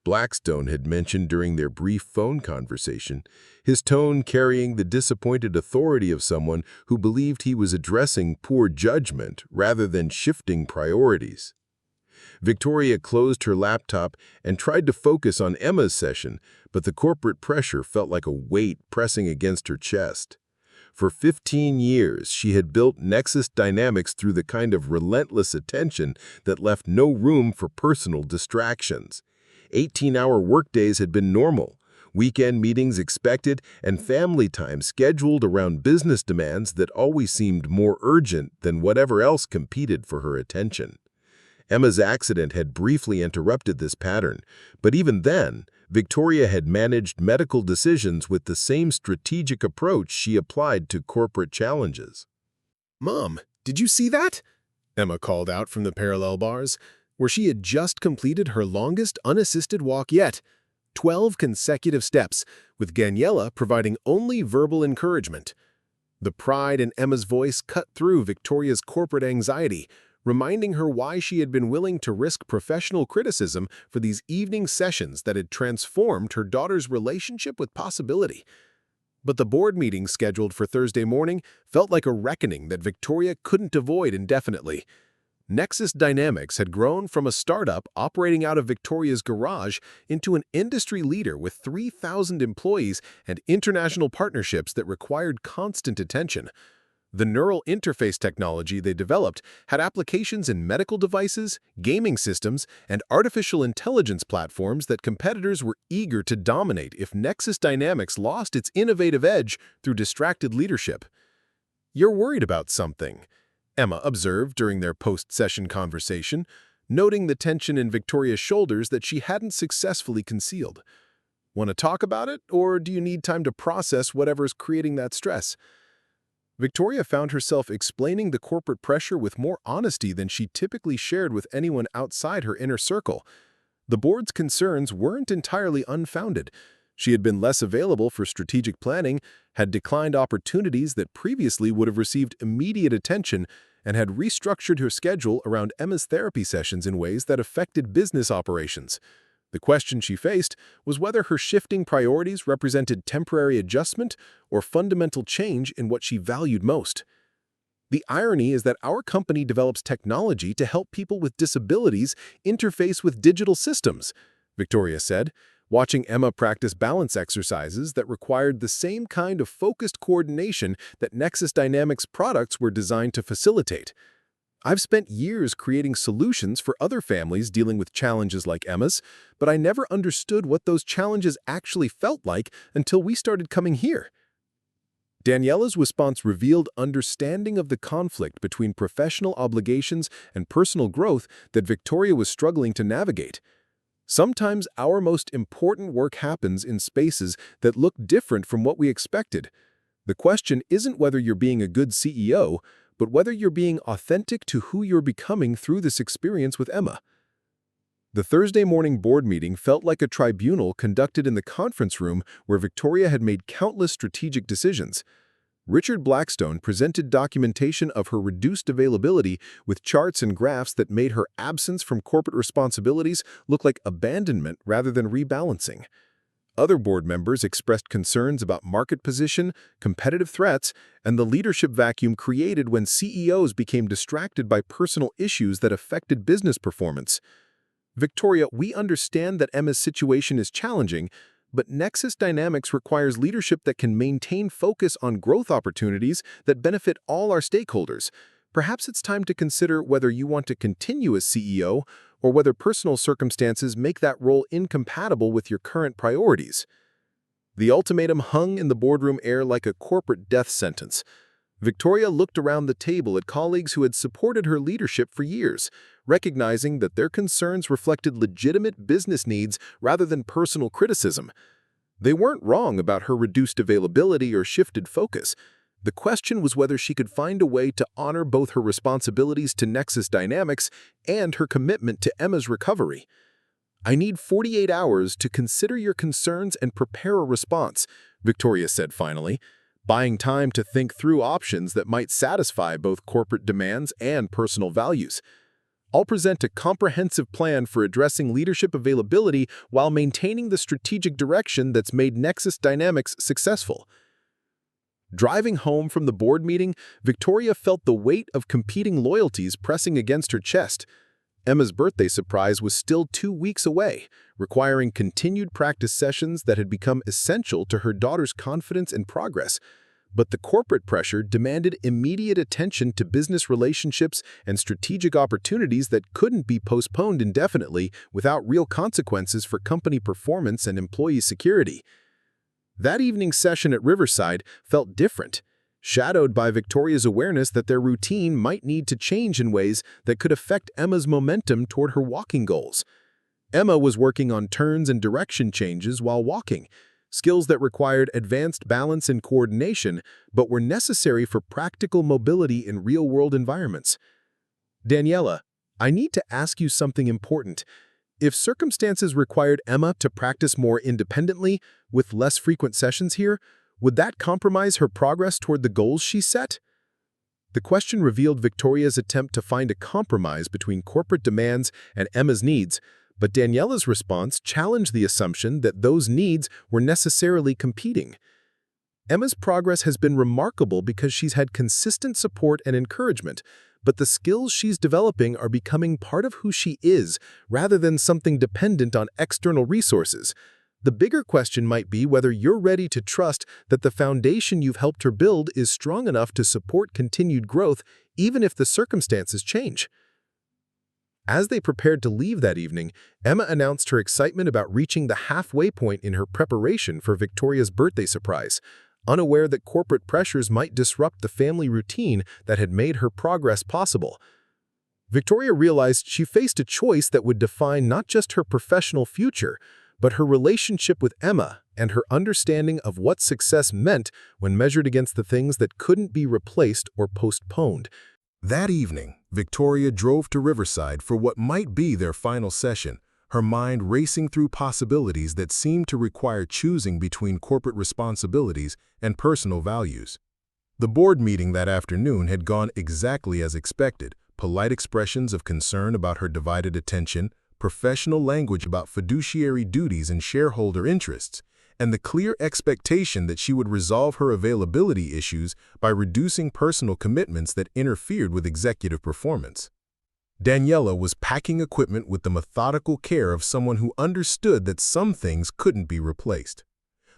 A: Blackstone had mentioned during their brief phone conversation, his tone carrying the disappointed authority of someone who believed he was addressing poor judgment rather than shifting priorities. Victoria closed her laptop and tried to focus on Emma's session, but the corporate pressure felt like a weight pressing against her chest. For 15 years, she had built Nexus Dynamics through the kind of relentless attention that left no room for personal distractions. 18-hour workdays had been normal, weekend meetings expected, and family time scheduled around business demands that always seemed more urgent than whatever else competed for her attention. Emma's accident had briefly interrupted this pattern, but even then, Victoria had managed medical decisions with the same strategic approach she applied to corporate challenges.
B: "Mom, did you see that?" Emma called out from the parallel bars, where she had just completed her longest unassisted walk yet, 12 consecutive steps, with Daniela providing only verbal encouragement.
C: The pride in Emma's voice cut through Victoria's corporate anxiety, reminding her why she had been willing to risk professional criticism for these evening sessions that had transformed her daughter's relationship with possibility. But the board meeting scheduled for Thursday morning felt like a reckoning that Victoria couldn't avoid indefinitely. Nexus Dynamics had grown from a startup operating out of Victoria's garage into an industry leader with 3,000 employees and international partnerships that required constant attention. The neural interface technology they developed had applications in medical devices, gaming systems, and artificial intelligence platforms that competitors were eager to dominate if Nexus Dynamics lost its innovative edge through distracted leadership. "You're worried about something," Emma observed during their post-session conversation, noting the tension in Victoria's shoulders that she hadn't successfully concealed. "Want to talk about it, or do you need time to process whatever's creating that stress?" Victoria found herself explaining the corporate pressure with more honesty than she typically shared with anyone outside her inner circle. The board's concerns weren't entirely unfounded. She had been less available for strategic planning, had declined opportunities that previously would have received immediate attention, and had restructured her schedule around Emma's therapy sessions in ways that affected business operations. The question she faced was whether her shifting priorities represented temporary adjustment or fundamental change in what she valued most. "The irony is that our company develops technology to help people with disabilities interface with digital systems," Victoria said, watching Emma practice balance exercises that required the same kind of focused coordination that Nexus Dynamics products were designed to facilitate. "I've spent years creating solutions for other families dealing with challenges like Emma's, but I never understood what those challenges actually felt like until we started coming here." Daniela's response revealed understanding of the conflict between professional obligations and personal growth that Victoria was struggling to navigate. "Sometimes our most important work happens in spaces that look different from what we expected. The question isn't whether you're being a good CEO, but whether you're being authentic to who you're becoming through this experience with Emma." The Thursday morning board meeting felt like a tribunal conducted in the conference room where Victoria had made countless strategic decisions. Richard Blackstone presented documentation of her reduced availability with charts and graphs that made her absence from corporate responsibilities look like abandonment rather than rebalancing. Other board members expressed concerns about market position, competitive threats, and the leadership vacuum created when CEOs became distracted by personal issues that affected business performance. "Victoria, we understand that Emma's situation is challenging, but Nexus Dynamics requires leadership that can maintain focus on growth opportunities that benefit all our stakeholders. Perhaps it's time to consider whether you want to continue as CEO or whether personal circumstances make that role incompatible with your current priorities." The ultimatum hung in the boardroom air like a corporate death sentence. Victoria looked around the table at colleagues who had supported her leadership for years, recognizing that their concerns reflected legitimate business needs rather than personal criticism. They weren't wrong about her reduced availability or shifted focus. The question was whether she could find a way to honor both her responsibilities to Nexus Dynamics and her commitment to Emma's recovery. "I need 48 hours to consider your concerns and prepare a response," Victoria said finally, buying time to think through options that might satisfy both corporate demands and personal values. "I'll present a comprehensive plan for addressing leadership availability while maintaining the strategic direction that's made Nexus Dynamics successful." Driving home from the board meeting, Victoria felt the weight of competing loyalties pressing against her chest. Emma's birthday surprise was still 2 weeks away, requiring continued practice sessions that had become essential to her daughter's confidence and progress. But the corporate pressure demanded immediate attention to business relationships and strategic opportunities that couldn't be postponed indefinitely without real consequences for company performance and employee security. That evening's session at Riverside felt different, shadowed by Victoria's awareness that their routine might need to change in ways that could affect Emma's momentum toward her walking goals. Emma was working on turns and direction changes while walking, skills that required advanced balance and coordination, but were necessary for practical mobility in real-world environments. "Daniela, I need to ask you something important. If circumstances required Emma to practice more independently, with less frequent sessions here,
D: Would that compromise her progress toward the goals she set? The question revealed Victoria's attempt to find a compromise between corporate demands and Emma's needs, but Daniela's response challenged the assumption that those needs were necessarily competing. Emma's progress has been remarkable because she's had consistent support and encouragement, but the skills she's developing are becoming part of who she is, rather than something dependent on external resources. The bigger question might be whether you're ready to trust that the foundation you've helped her build is strong enough to support continued growth, even if the circumstances change. As they prepared to leave that evening, Emma announced her excitement about reaching the halfway point in her preparation for Victoria's birthday surprise, unaware that corporate pressures might disrupt the family routine that had made her progress possible. Victoria realized she faced a choice that would define not just her professional future, but her relationship with Emma and her understanding of what success meant when measured against the things that couldn't be replaced or postponed.
B: That evening, Victoria drove to Riverside for what might be their final session, her mind racing through possibilities that seemed to require choosing between corporate responsibilities and personal values. The board meeting that afternoon had gone exactly as expected: polite expressions of concern about her divided attention, professional language about fiduciary duties and shareholder interests, and the clear expectation that she would resolve her availability issues by reducing personal commitments that interfered with executive performance. Daniela was packing equipment with the methodical care of someone who understood that some things couldn't be replaced.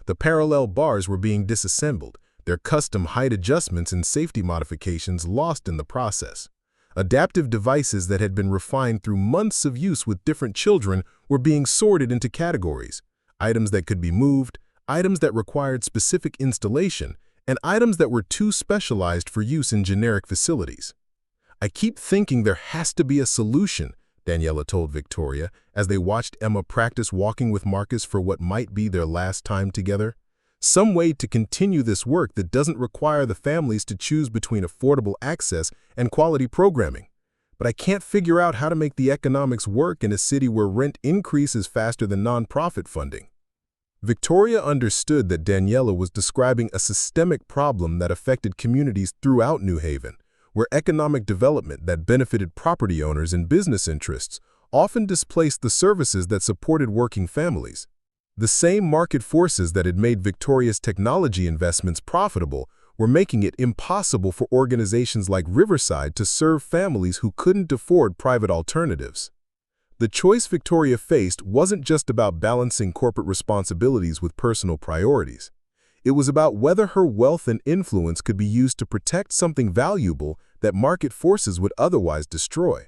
B: The parallel bars were being disassembled, their custom height adjustments and safety modifications lost in the process. Adaptive devices that had been refined through months of use with different children were being sorted into categories: items that could be moved, items that required specific installation, and items that were too specialized for use in generic facilities. "I keep thinking there has to be a solution," Daniela told Victoria as they watched Emma practice walking with Marcus for what might be their last time together. "Some way to continue this work that doesn't require the families to choose between affordable access and quality programming. But I can't figure out how to make the economics work in a city where rent increases faster than nonprofit funding." Victoria understood that Daniela was describing a systemic problem that affected communities throughout New Haven, where economic development that benefited property owners and business interests often displaced the services that supported working families. The same market forces that had made Victoria's technology investments profitable were making it impossible for organizations like Riverside to serve families who couldn't afford private alternatives. The choice Victoria faced wasn't just about balancing corporate responsibilities with personal priorities. It was about whether her wealth and influence could be used to protect something valuable that market forces would otherwise destroy.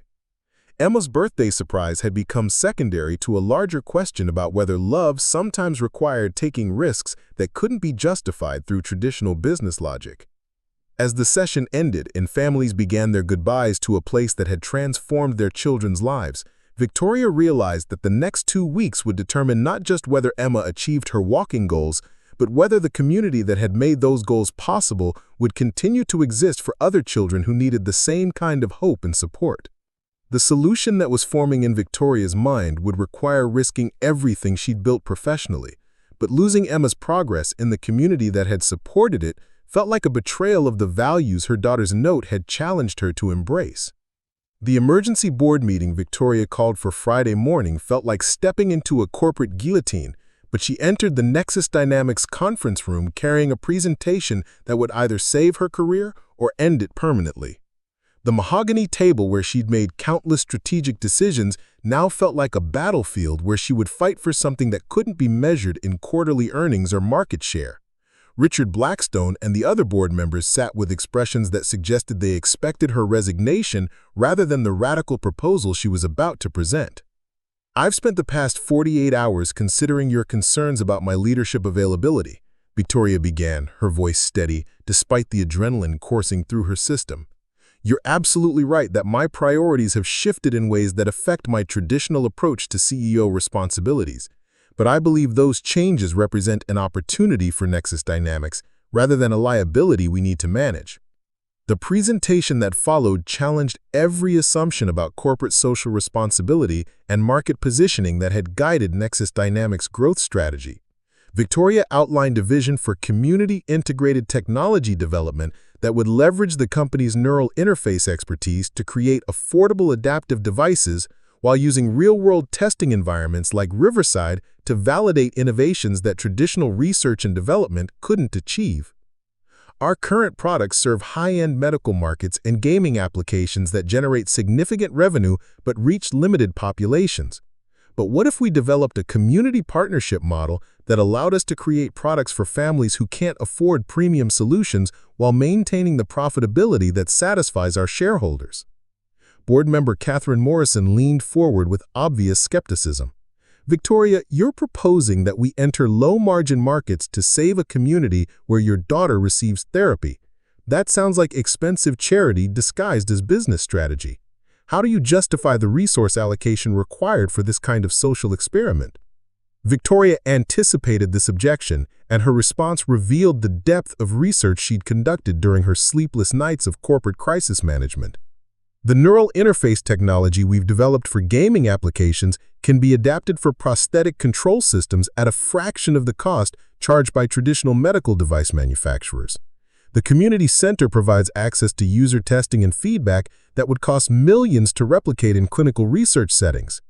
B: Emma's birthday surprise had become secondary to a larger question about whether love sometimes required taking risks that couldn't be justified through traditional business logic. As the session ended and families began their goodbyes to a place that had transformed their children's lives, Victoria realized that the next 2 weeks would determine not just whether Emma achieved her walking goals, but whether the community that had made those goals possible would continue to exist for other children who needed the same kind of hope and support. The solution that was forming in Victoria's mind would require risking everything she'd built professionally, but losing Emma's progress in the community that had supported it felt like a betrayal of the values her daughter's note had challenged her to embrace. The emergency board meeting Victoria called for Friday morning felt like stepping into a corporate guillotine, but she entered the Nexus Dynamics conference room carrying a presentation that would either save her career or end it permanently. The mahogany table where she'd made countless strategic decisions now felt like a battlefield where she would fight for something that couldn't be measured in quarterly earnings or market share. Richard Blackstone and the other board members sat with expressions that suggested they expected her resignation rather than the radical proposal she was about to present. "I've spent the past 48 hours considering your concerns about my leadership availability," Victoria began, her voice steady, despite the adrenaline coursing through her system. "You're absolutely right that my priorities have shifted in ways that affect my traditional approach to CEO responsibilities, but I believe those changes represent an opportunity for Nexus Dynamics rather than a liability we need to manage." The presentation that followed challenged every assumption about corporate social responsibility and market positioning that had guided Nexus Dynamics' growth strategy.
D: Victoria outlined a vision for community-integrated technology development that would leverage the company's neural interface expertise to create affordable adaptive devices while using real-world testing environments like Riverside to validate innovations that traditional research and development couldn't achieve. Our current products serve high-end medical markets and gaming applications that generate significant revenue but reach limited populations. But what if we developed a community partnership model that allowed us to create products for families who can't afford premium solutions while maintaining the profitability that satisfies our shareholders? Board member Catherine Morrison leaned forward with obvious skepticism. Victoria, you're proposing that we enter low-margin markets to save a community where your daughter receives therapy. That sounds like expensive charity disguised as business strategy. How do you justify the resource allocation required for this kind of social experiment? Victoria anticipated this objection, and her response revealed the depth of research she'd conducted during her sleepless nights of corporate crisis management. The neural interface technology we've developed for gaming applications can be adapted for prosthetic control systems at a fraction of the cost charged by traditional medical device manufacturers. The community center provides access to user testing and feedback that would cost millions to replicate in clinical research settings.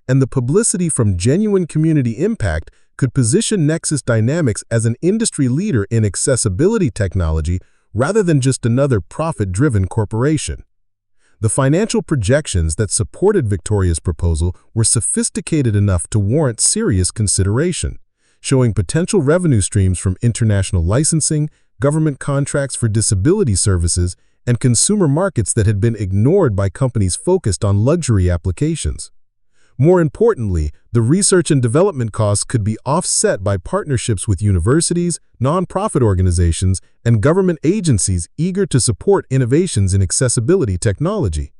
D: And the publicity from genuine community impact could position Nexus Dynamics as an industry leader in accessibility technology rather than just another profit-driven corporation. The financial projections that supported Victoria's proposal were sophisticated enough to warrant serious consideration, showing potential revenue streams from international licensing, government contracts for disability services, and consumer markets that had been ignored by companies focused on luxury applications. More importantly, the research and development costs could be offset by partnerships with universities, nonprofit organizations, and government agencies eager to support innovations in accessibility technology.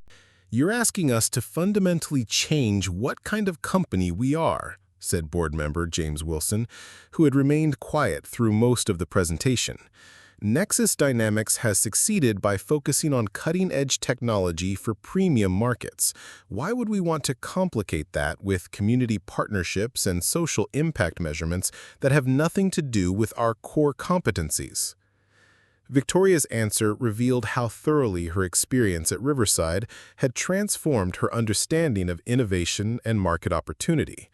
B: "You're asking us to fundamentally change what kind of company we are," said board member James Wilson, who had remained quiet through most of the presentation. "Nexus Dynamics has succeeded by focusing on cutting-edge technology for premium markets. Why would we want to complicate that with community partnerships and social impact measurements that have nothing to do with our core competencies?" Victoria's answer revealed how thoroughly her experience at Riverside had transformed her understanding of innovation and market opportunity.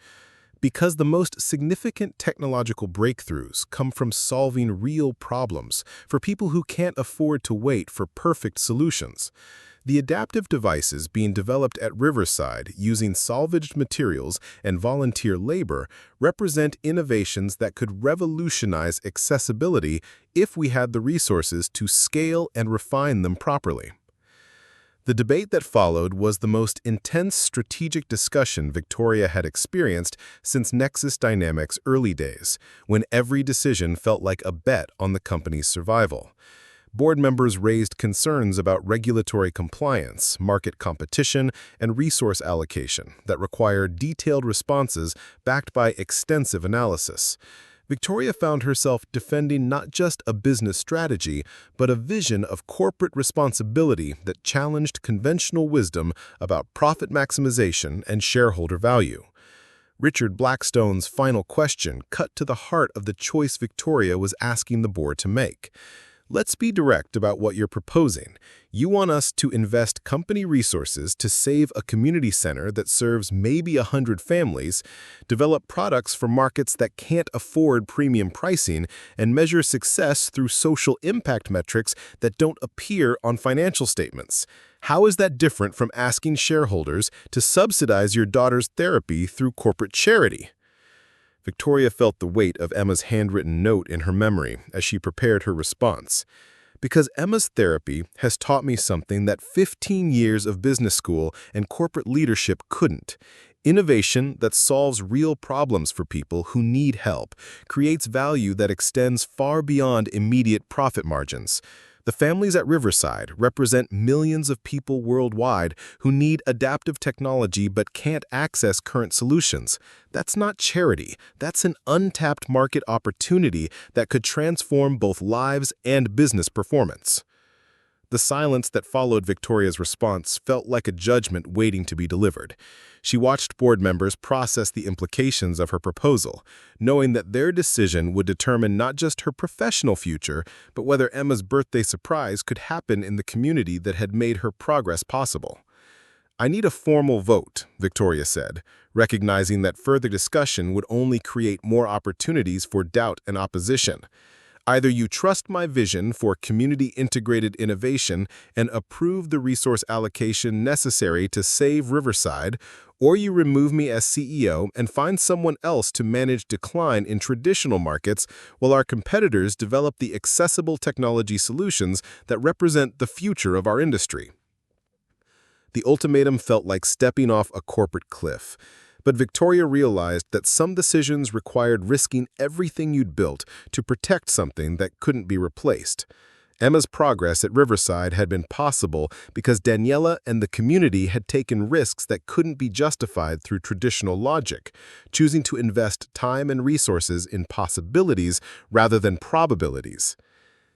B: Because the most significant technological breakthroughs come from solving real problems for people who can't afford to wait for perfect solutions. The adaptive devices being developed at Riverside using salvaged materials and volunteer labor represent innovations that could revolutionize accessibility if we had the resources to scale and refine them properly. The debate that followed was the most intense strategic discussion Victoria had experienced since Nexus Dynamics' early days, when every decision felt like a bet on the company's survival. Board members raised concerns about regulatory compliance, market competition, and resource allocation that required detailed responses backed by extensive analysis. Victoria found herself defending not just a business strategy, but a vision of corporate responsibility that challenged conventional wisdom about profit maximization and shareholder value. Richard Blackstone's final question cut to the heart of the choice Victoria was asking the board to make. "Let's be direct about what you're proposing. You want us to invest company resources to save a community center that serves maybe 100 families, develop products for markets that can't afford premium pricing, and measure success through social impact metrics that don't appear on financial statements. How is that different from asking shareholders to subsidize your daughter's therapy through corporate charity?" Victoria felt the weight of Emma's handwritten note in her memory as she prepared her response. "Because Emma's therapy has taught me something that 15 years of business school and corporate leadership couldn't. Innovation that solves real problems for people who need help creates value that extends far beyond immediate profit margins. The families at Riverside represent millions of people worldwide who need adaptive technology but can't access current solutions. That's not charity. That's an untapped market opportunity that could transform both lives and business performance." The silence that followed Victoria's response felt like a judgment waiting to be delivered. She watched board members process the implications of her proposal, knowing that their decision would determine not just her professional future, but whether Emma's birthday surprise could happen in the community that had made her progress possible. "I need a formal vote," Victoria said, recognizing that further discussion would only create more opportunities for doubt and opposition. "Either you trust my vision for community-integrated innovation and approve the resource allocation necessary to save Riverside, or you remove me as CEO and find someone else to manage decline in traditional markets while our competitors develop the accessible technology solutions that represent the future of our industry." The ultimatum felt like stepping off a corporate cliff. But Victoria realized that some decisions required risking everything you'd built to protect something that couldn't be replaced. Emma's progress at Riverside had been possible because Daniela and the community had taken risks that couldn't be justified through traditional logic, choosing to invest time and resources in possibilities rather than probabilities.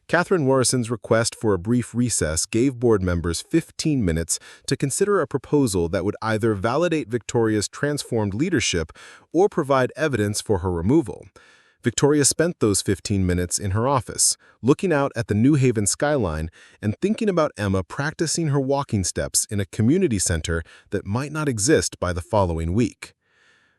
B: Catherine Morrison's request for a brief recess gave board members 15 minutes to consider a proposal that would either validate Victoria's transformed leadership or provide evidence for her removal. Victoria spent those 15 minutes in her office, looking out at the New Haven skyline and thinking about Emma practicing her walking steps in a community center that might not exist by the following week.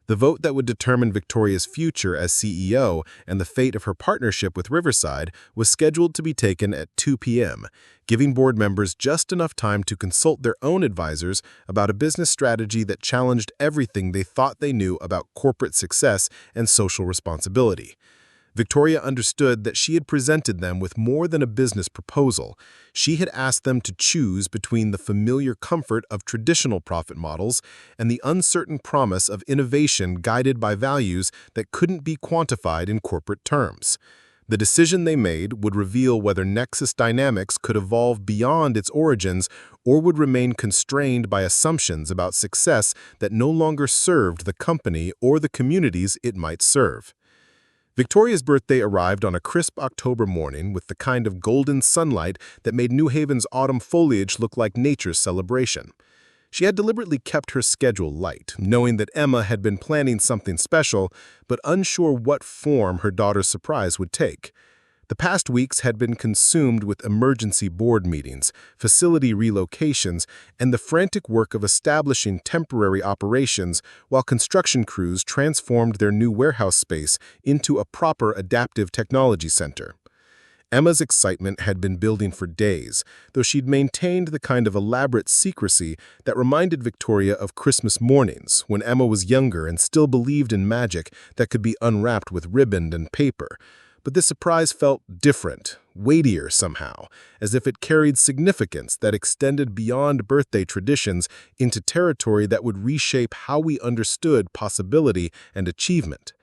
B: The vote that would determine Victoria's future as CEO and the fate of her partnership with Riverside was scheduled to be taken at 2 p.m., giving board members just enough time to consult their own advisors about a business strategy that challenged everything they thought they knew about corporate success and social responsibility. Victoria understood that she had presented them with more than a business proposal. She had asked them to choose between the familiar comfort of traditional profit models and the uncertain promise of innovation guided by values that couldn't be quantified in corporate terms. The decision they made would reveal whether Nexus Dynamics could evolve beyond its origins or would remain constrained by assumptions about success that no longer served the company or the communities it might serve. Victoria's birthday arrived on a crisp October morning with the kind of golden sunlight that made New Haven's autumn foliage look like nature's celebration. She had deliberately kept her schedule light, knowing that Emma had been planning something special, but unsure what form her daughter's surprise would take. The past weeks had been consumed with emergency board meetings, facility relocations, and the frantic work of establishing temporary operations while construction crews transformed their new warehouse space into a proper adaptive technology center. Emma's excitement had been building for days, though she'd maintained the kind of elaborate secrecy that reminded Victoria of Christmas mornings when Emma was younger and still believed in magic that could be unwrapped with ribbon and paper. But this surprise felt different, weightier somehow, as if it carried significance that extended beyond birthday traditions into territory that would reshape how we understood possibility and achievement.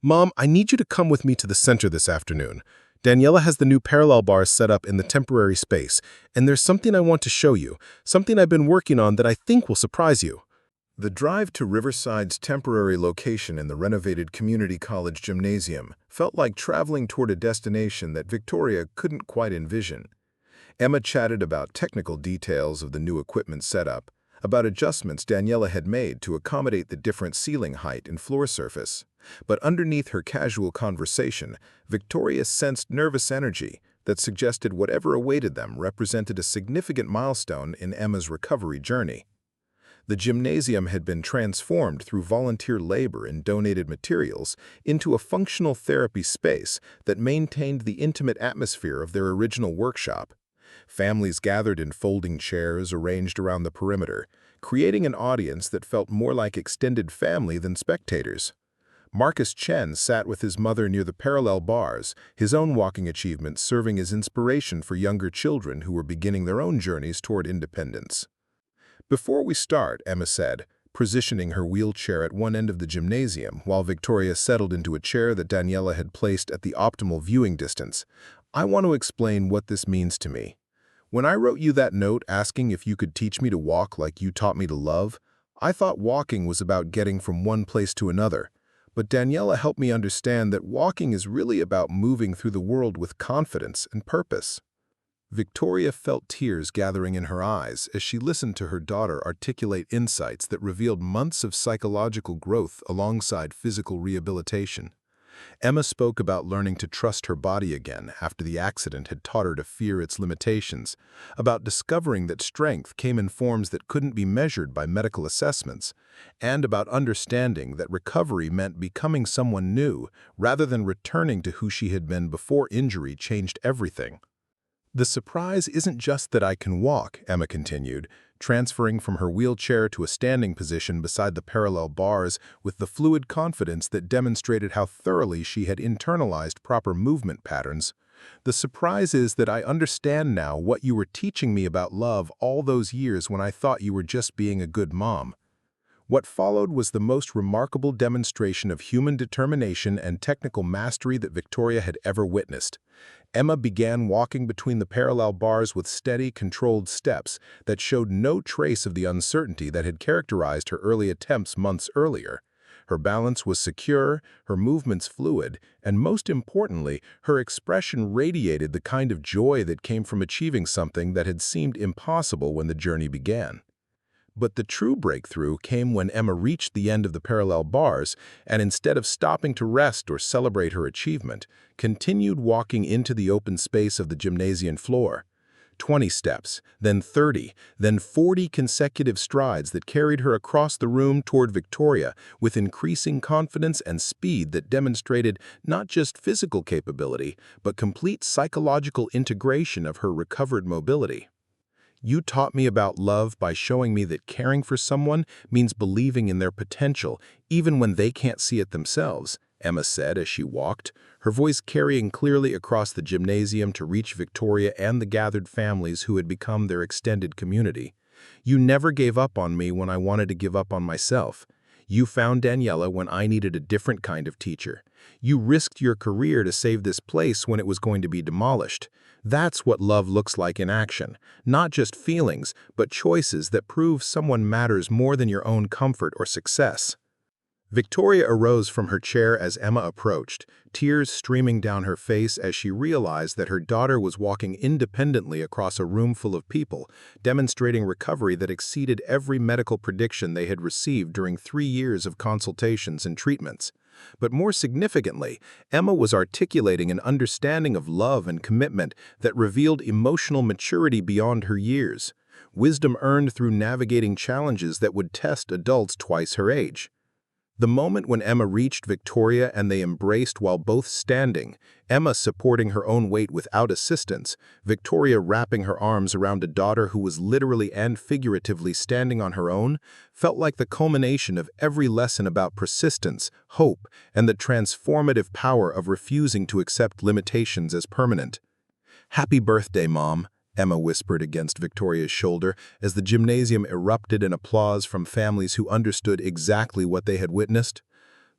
B: "Mom, I need you to come with me to the center this afternoon. Daniela has the new parallel bars set up in the temporary space, and there's something I want to show you, something I've been working on that I think will surprise you."
A: The drive to Riverside's temporary location in the renovated community college gymnasium felt like traveling toward a destination that Victoria couldn't quite envision. Emma chatted about technical details of the new equipment setup, about adjustments Daniela had made to accommodate the different ceiling height and floor surface. But underneath her casual conversation, Victoria sensed nervous energy that suggested whatever awaited them represented a significant milestone in Emma's recovery journey. The gymnasium had been transformed through volunteer labor and donated materials into a functional therapy space that maintained the intimate atmosphere of their original workshop. Families gathered in folding chairs arranged around the perimeter, creating an audience that felt more like extended family than spectators. Marcus Chen sat with his mother near the parallel bars, his own walking achievements serving as inspiration for younger children who were beginning their own journeys toward independence. "Before we start," Emma said, positioning her wheelchair at one end of the gymnasium while Victoria settled into a chair that Daniela had placed at the optimal viewing distance, "I want to explain what this means to me. When I wrote you that note asking if you could teach me to walk like you taught me to love, I thought walking was about getting from one place to another. But Daniela helped me understand that walking is really about moving through the world with confidence and purpose."
B: Victoria felt tears gathering in her eyes as she listened to her daughter articulate insights that revealed months of psychological growth alongside physical rehabilitation. Emma spoke about learning to trust her body again after the accident had taught her to fear its limitations, about discovering that strength came in forms that couldn't be measured by medical assessments, and about understanding that recovery meant becoming someone new rather than returning to who she had been before injury changed everything. "The surprise isn't just that I can walk," Emma continued, transferring from her wheelchair to a standing position beside the parallel bars with the fluid confidence that demonstrated how thoroughly she had internalized proper movement patterns. "The surprise is that I understand now what you were teaching me about love all those years when I thought you were just being a good mom." What followed was the most remarkable demonstration of human determination and technical mastery that Victoria had ever witnessed. Emma began walking between the parallel bars with steady, controlled steps that showed no trace of the uncertainty that had characterized her early attempts months earlier. Her balance was secure, her movements fluid, and most importantly, her expression radiated the kind of joy that came from achieving something that had seemed impossible when the journey began. But the true breakthrough came when Emma reached the end of the parallel bars and, instead of stopping to rest or celebrate her achievement, continued walking into the open space of the gymnasium floor. 20 steps, then 30, then 40 consecutive strides that carried her across the room toward Victoria with increasing confidence and speed that demonstrated not just physical capability, but complete psychological integration of her recovered mobility. "You taught me about love by showing me that caring for someone means believing in their potential, even when they can't see it themselves," Emma said as she walked, her voice carrying clearly across the gymnasium to reach Victoria and the gathered families who had become their extended community. "You never gave up on me when I wanted to give up on myself. You found Daniela when I needed a different kind of teacher. You risked your career to save this place when it was going to be demolished. That's what love looks like in action, not just feelings, but choices that prove someone matters more than your own comfort or success." Victoria arose from her chair as Emma approached, tears streaming down her face as she realized that her daughter was walking independently across a room full of people, demonstrating recovery that exceeded every medical prediction they had received during 3 years of consultations and treatments. But more significantly, Emma was articulating an understanding of love and commitment that revealed emotional maturity beyond her years, wisdom earned through navigating challenges that would test adults twice her age. The moment when Emma reached Victoria and they embraced while both standing, Emma supporting her own weight without assistance, Victoria wrapping her arms around a daughter who was literally and figuratively standing on her own, felt like the culmination of every lesson about persistence, hope, and the transformative power of refusing to accept limitations as permanent. "Happy birthday, Mom," Emma whispered against Victoria's shoulder as the gymnasium erupted in applause from families who understood exactly what they had witnessed.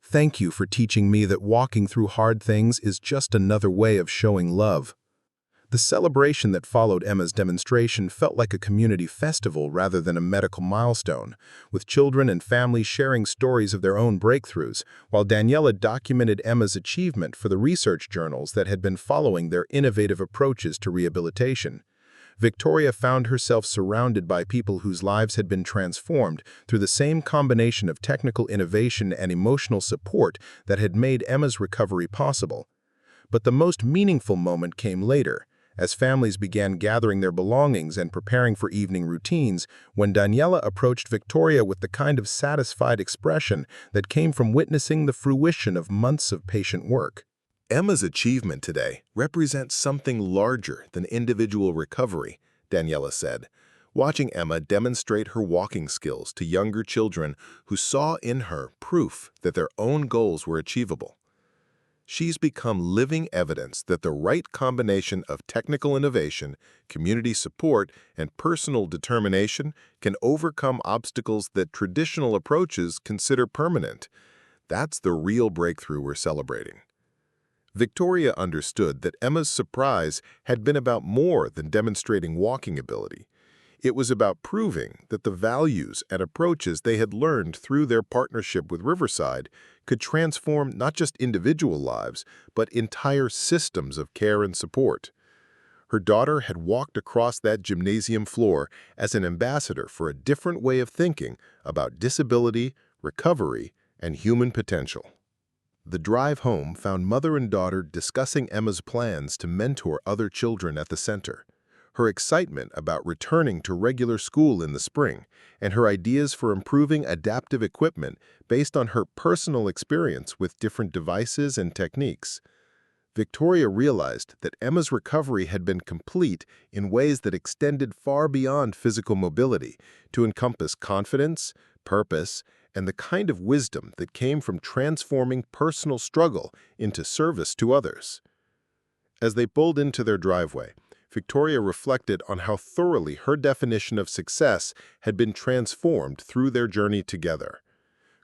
B: "Thank you for teaching me that walking through hard things is just another way of showing love." The celebration that followed Emma's demonstration felt like a community festival rather than a medical milestone, with children and families sharing stories of their own breakthroughs, while Daniela documented Emma's achievement for the research journals that had been following their innovative approaches to rehabilitation. Victoria found herself surrounded by people whose lives had been transformed through the same combination of technical innovation and emotional support that had made Emma's recovery possible. But the most meaningful moment came later, as families began gathering their belongings and preparing for evening routines, when Daniela approached Victoria with the kind of satisfied expression that came from witnessing the fruition of months of patient work.
A: Emma's achievement today represents something larger than individual recovery, Daniela said, watching Emma demonstrate her walking skills to younger children who saw in her proof that their own goals were achievable. She's become living evidence that the right combination of technical innovation, community support, and personal determination can overcome obstacles that traditional approaches consider permanent. That's the real breakthrough we're celebrating. Victoria understood that Emma's surprise had been about more than demonstrating walking ability. It was about proving that the values and approaches they had learned through their partnership with Riverside could transform not just individual lives, but entire systems of care and support. Her daughter had walked across that gymnasium floor as an ambassador for a different way of thinking about disability, recovery, and human potential. The drive home found mother and daughter discussing Emma's plans to mentor other children at the center, her excitement about returning to regular school in the spring, and her ideas for improving adaptive equipment based on her personal experience with different devices and techniques. Victoria realized that Emma's recovery had been complete in ways that extended far beyond physical mobility to encompass confidence, purpose, and the kind of wisdom that came from transforming personal struggle into service to others. As they pulled into their driveway, Victoria reflected on how thoroughly her definition of success had been transformed through their journey together.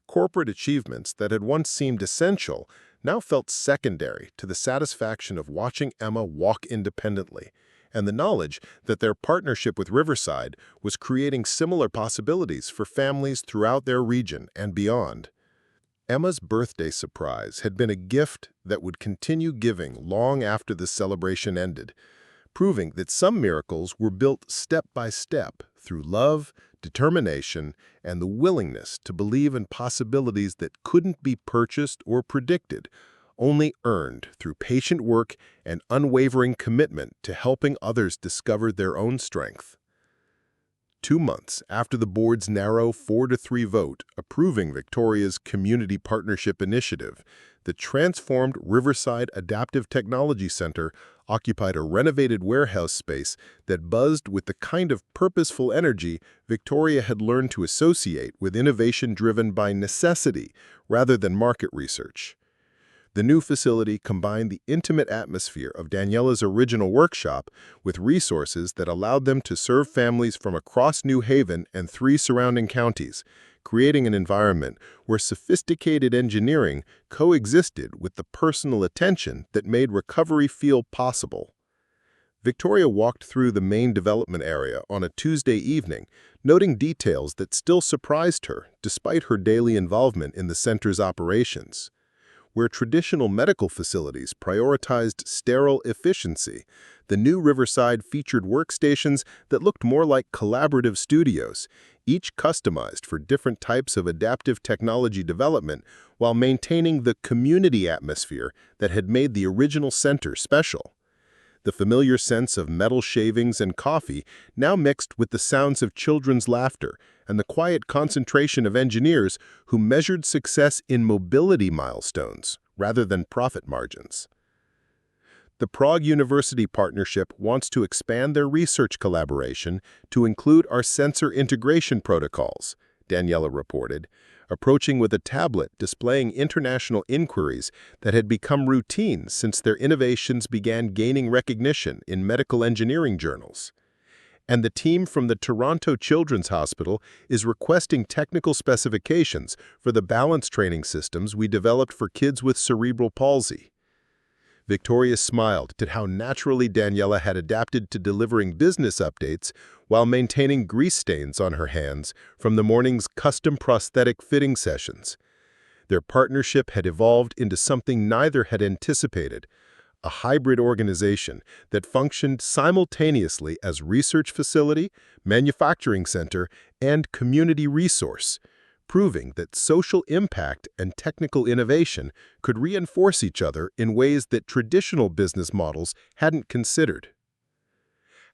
A: Corporate achievements that had once seemed essential now felt secondary to the satisfaction of watching Emma walk independently, and the knowledge that their partnership with Riverside was creating similar possibilities for families throughout their region and beyond. Emma's birthday surprise had been a gift that would continue giving long after the celebration ended, proving that some miracles were built step by step through love, determination, and the willingness to believe in possibilities that couldn't be purchased or predicted, only earned through patient work and unwavering commitment to helping others discover their own strength. 2 months after the board's narrow 4-3 vote approving Victoria's Community Partnership Initiative, the transformed Riverside Adaptive Technology Center occupied a renovated warehouse space that buzzed with the kind of purposeful energy Victoria had learned to associate with innovation driven by necessity rather than market research. The new facility combined the intimate atmosphere of Daniela's original workshop with resources that allowed them to serve families from across New Haven and 3 surrounding counties, creating an environment where sophisticated engineering coexisted with the personal attention that made recovery feel possible. Victoria walked through the main development area on a Tuesday evening, noting details that still surprised her despite her daily involvement in the center's operations. Where traditional medical facilities prioritized sterile efficiency, the new Riverside featured workstations that looked more like collaborative studios, each customized for different types of adaptive technology development while maintaining the community atmosphere that had made the original center special. The familiar sense of metal shavings and coffee now mixed with the sounds of children's laughter and the quiet concentration of engineers who measured success in mobility milestones rather than profit margins. The Prague University Partnership wants to expand their research collaboration to include our sensor integration protocols, Daniela reported, approaching with a tablet displaying international inquiries that had become routine since their innovations began gaining recognition in medical engineering journals. And the team from the Toronto Children's Hospital is requesting technical specifications for the balance training systems we developed for kids with cerebral palsy. Victoria smiled at how naturally Daniela had adapted to delivering business updates while maintaining grease stains on her hands from the morning's custom prosthetic fitting sessions. Their partnership had evolved into something neither had anticipated, a hybrid organization that functioned simultaneously as research facility, manufacturing center, and community resource, proving that social impact and technical innovation could reinforce each other in ways that traditional business models hadn't considered.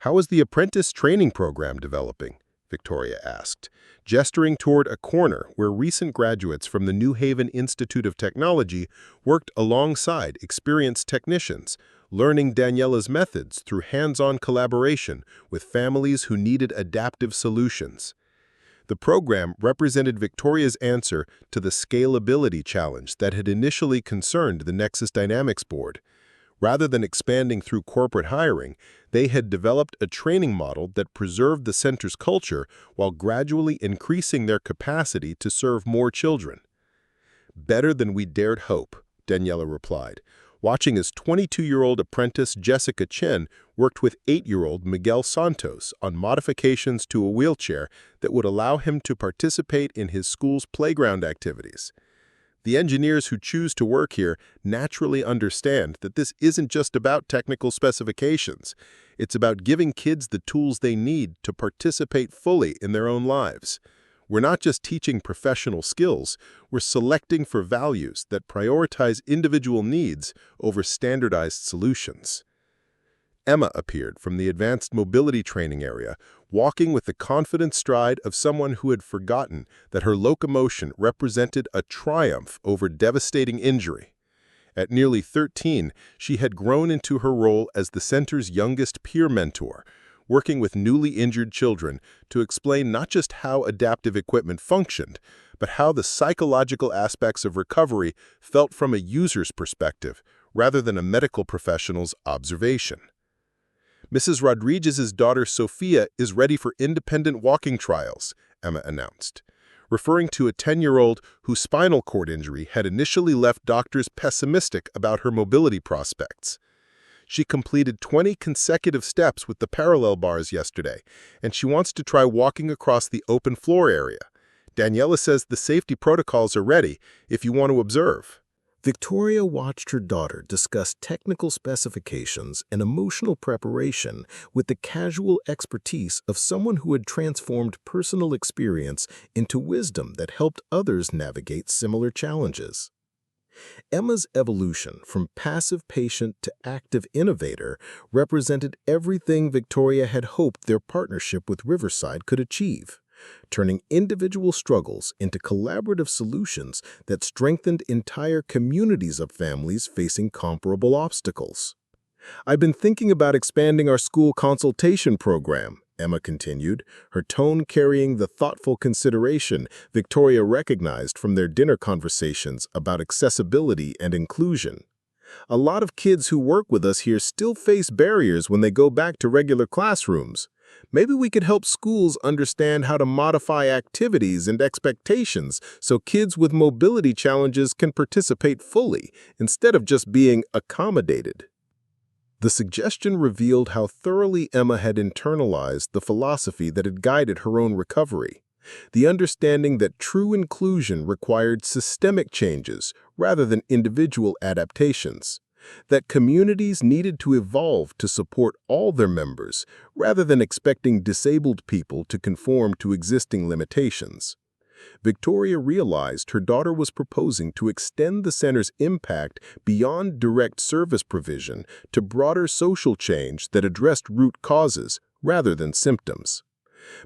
A: "How is the apprentice training program developing?" Victoria asked, gesturing toward a corner where recent graduates from the New Haven Institute of Technology worked alongside experienced technicians, learning Daniela's methods through hands-on collaboration with families who needed adaptive solutions. The program represented Victoria's answer to the scalability challenge that had initially concerned the Nexus Dynamics board. Rather than expanding through corporate hiring, they had developed a training model that preserved the center's culture while gradually increasing their capacity to serve more children. "Better than we dared hope," Daniela replied, watching as 22-year-old apprentice Jessica Chen worked with 8-year-old Miguel Santos on modifications to a wheelchair that would allow him to participate in his school's playground activities.
D: The engineers who choose to work here naturally understand that this isn't just about technical specifications. It's about giving kids the tools they need to participate fully in their own lives. We're not just teaching professional skills, we're selecting for values that prioritize individual needs over standardized solutions. Emma appeared from the advanced mobility training area, walking with the confident stride of someone who had forgotten that her locomotion represented a triumph over devastating injury. At nearly 13, she had grown into her role as the center's youngest peer mentor, working with newly injured children to explain not just how adaptive equipment functioned, but how the psychological aspects of recovery felt from a user's perspective, rather than a medical professional's observation. Mrs. Rodriguez's daughter Sophia is ready for independent walking trials, Emma announced, referring to a 10-year-old whose spinal cord injury had initially left doctors pessimistic about her mobility prospects. She completed 20 consecutive steps with the parallel bars yesterday, and she wants to try walking across the open floor area. Daniela says the safety protocols are ready if you want to observe.
B: Victoria watched her daughter discuss technical specifications and emotional preparation with the casual expertise of someone who had transformed personal experience into wisdom that helped others navigate similar challenges. Emma's evolution from passive patient to active innovator represented everything Victoria had hoped their partnership with Riverside could achieve, turning individual struggles into collaborative solutions that strengthened entire communities of families facing comparable obstacles. "I've been thinking about expanding our school consultation program," Emma continued, her tone carrying the thoughtful consideration Victoria recognized from their dinner conversations about accessibility and inclusion. "A lot of kids who work with us here still face barriers when they go back to regular classrooms. Maybe we could help schools understand how to modify activities and expectations so kids with mobility challenges can participate fully instead of just being accommodated." The suggestion revealed how thoroughly Emma had internalized the philosophy that had guided her own recovery, the understanding that true inclusion required systemic changes rather than individual adaptations, that communities needed to evolve to support all their members rather than expecting disabled people to conform to existing limitations. Victoria realized her daughter was proposing to extend the center's impact beyond direct service provision to broader social change that addressed root causes rather than symptoms.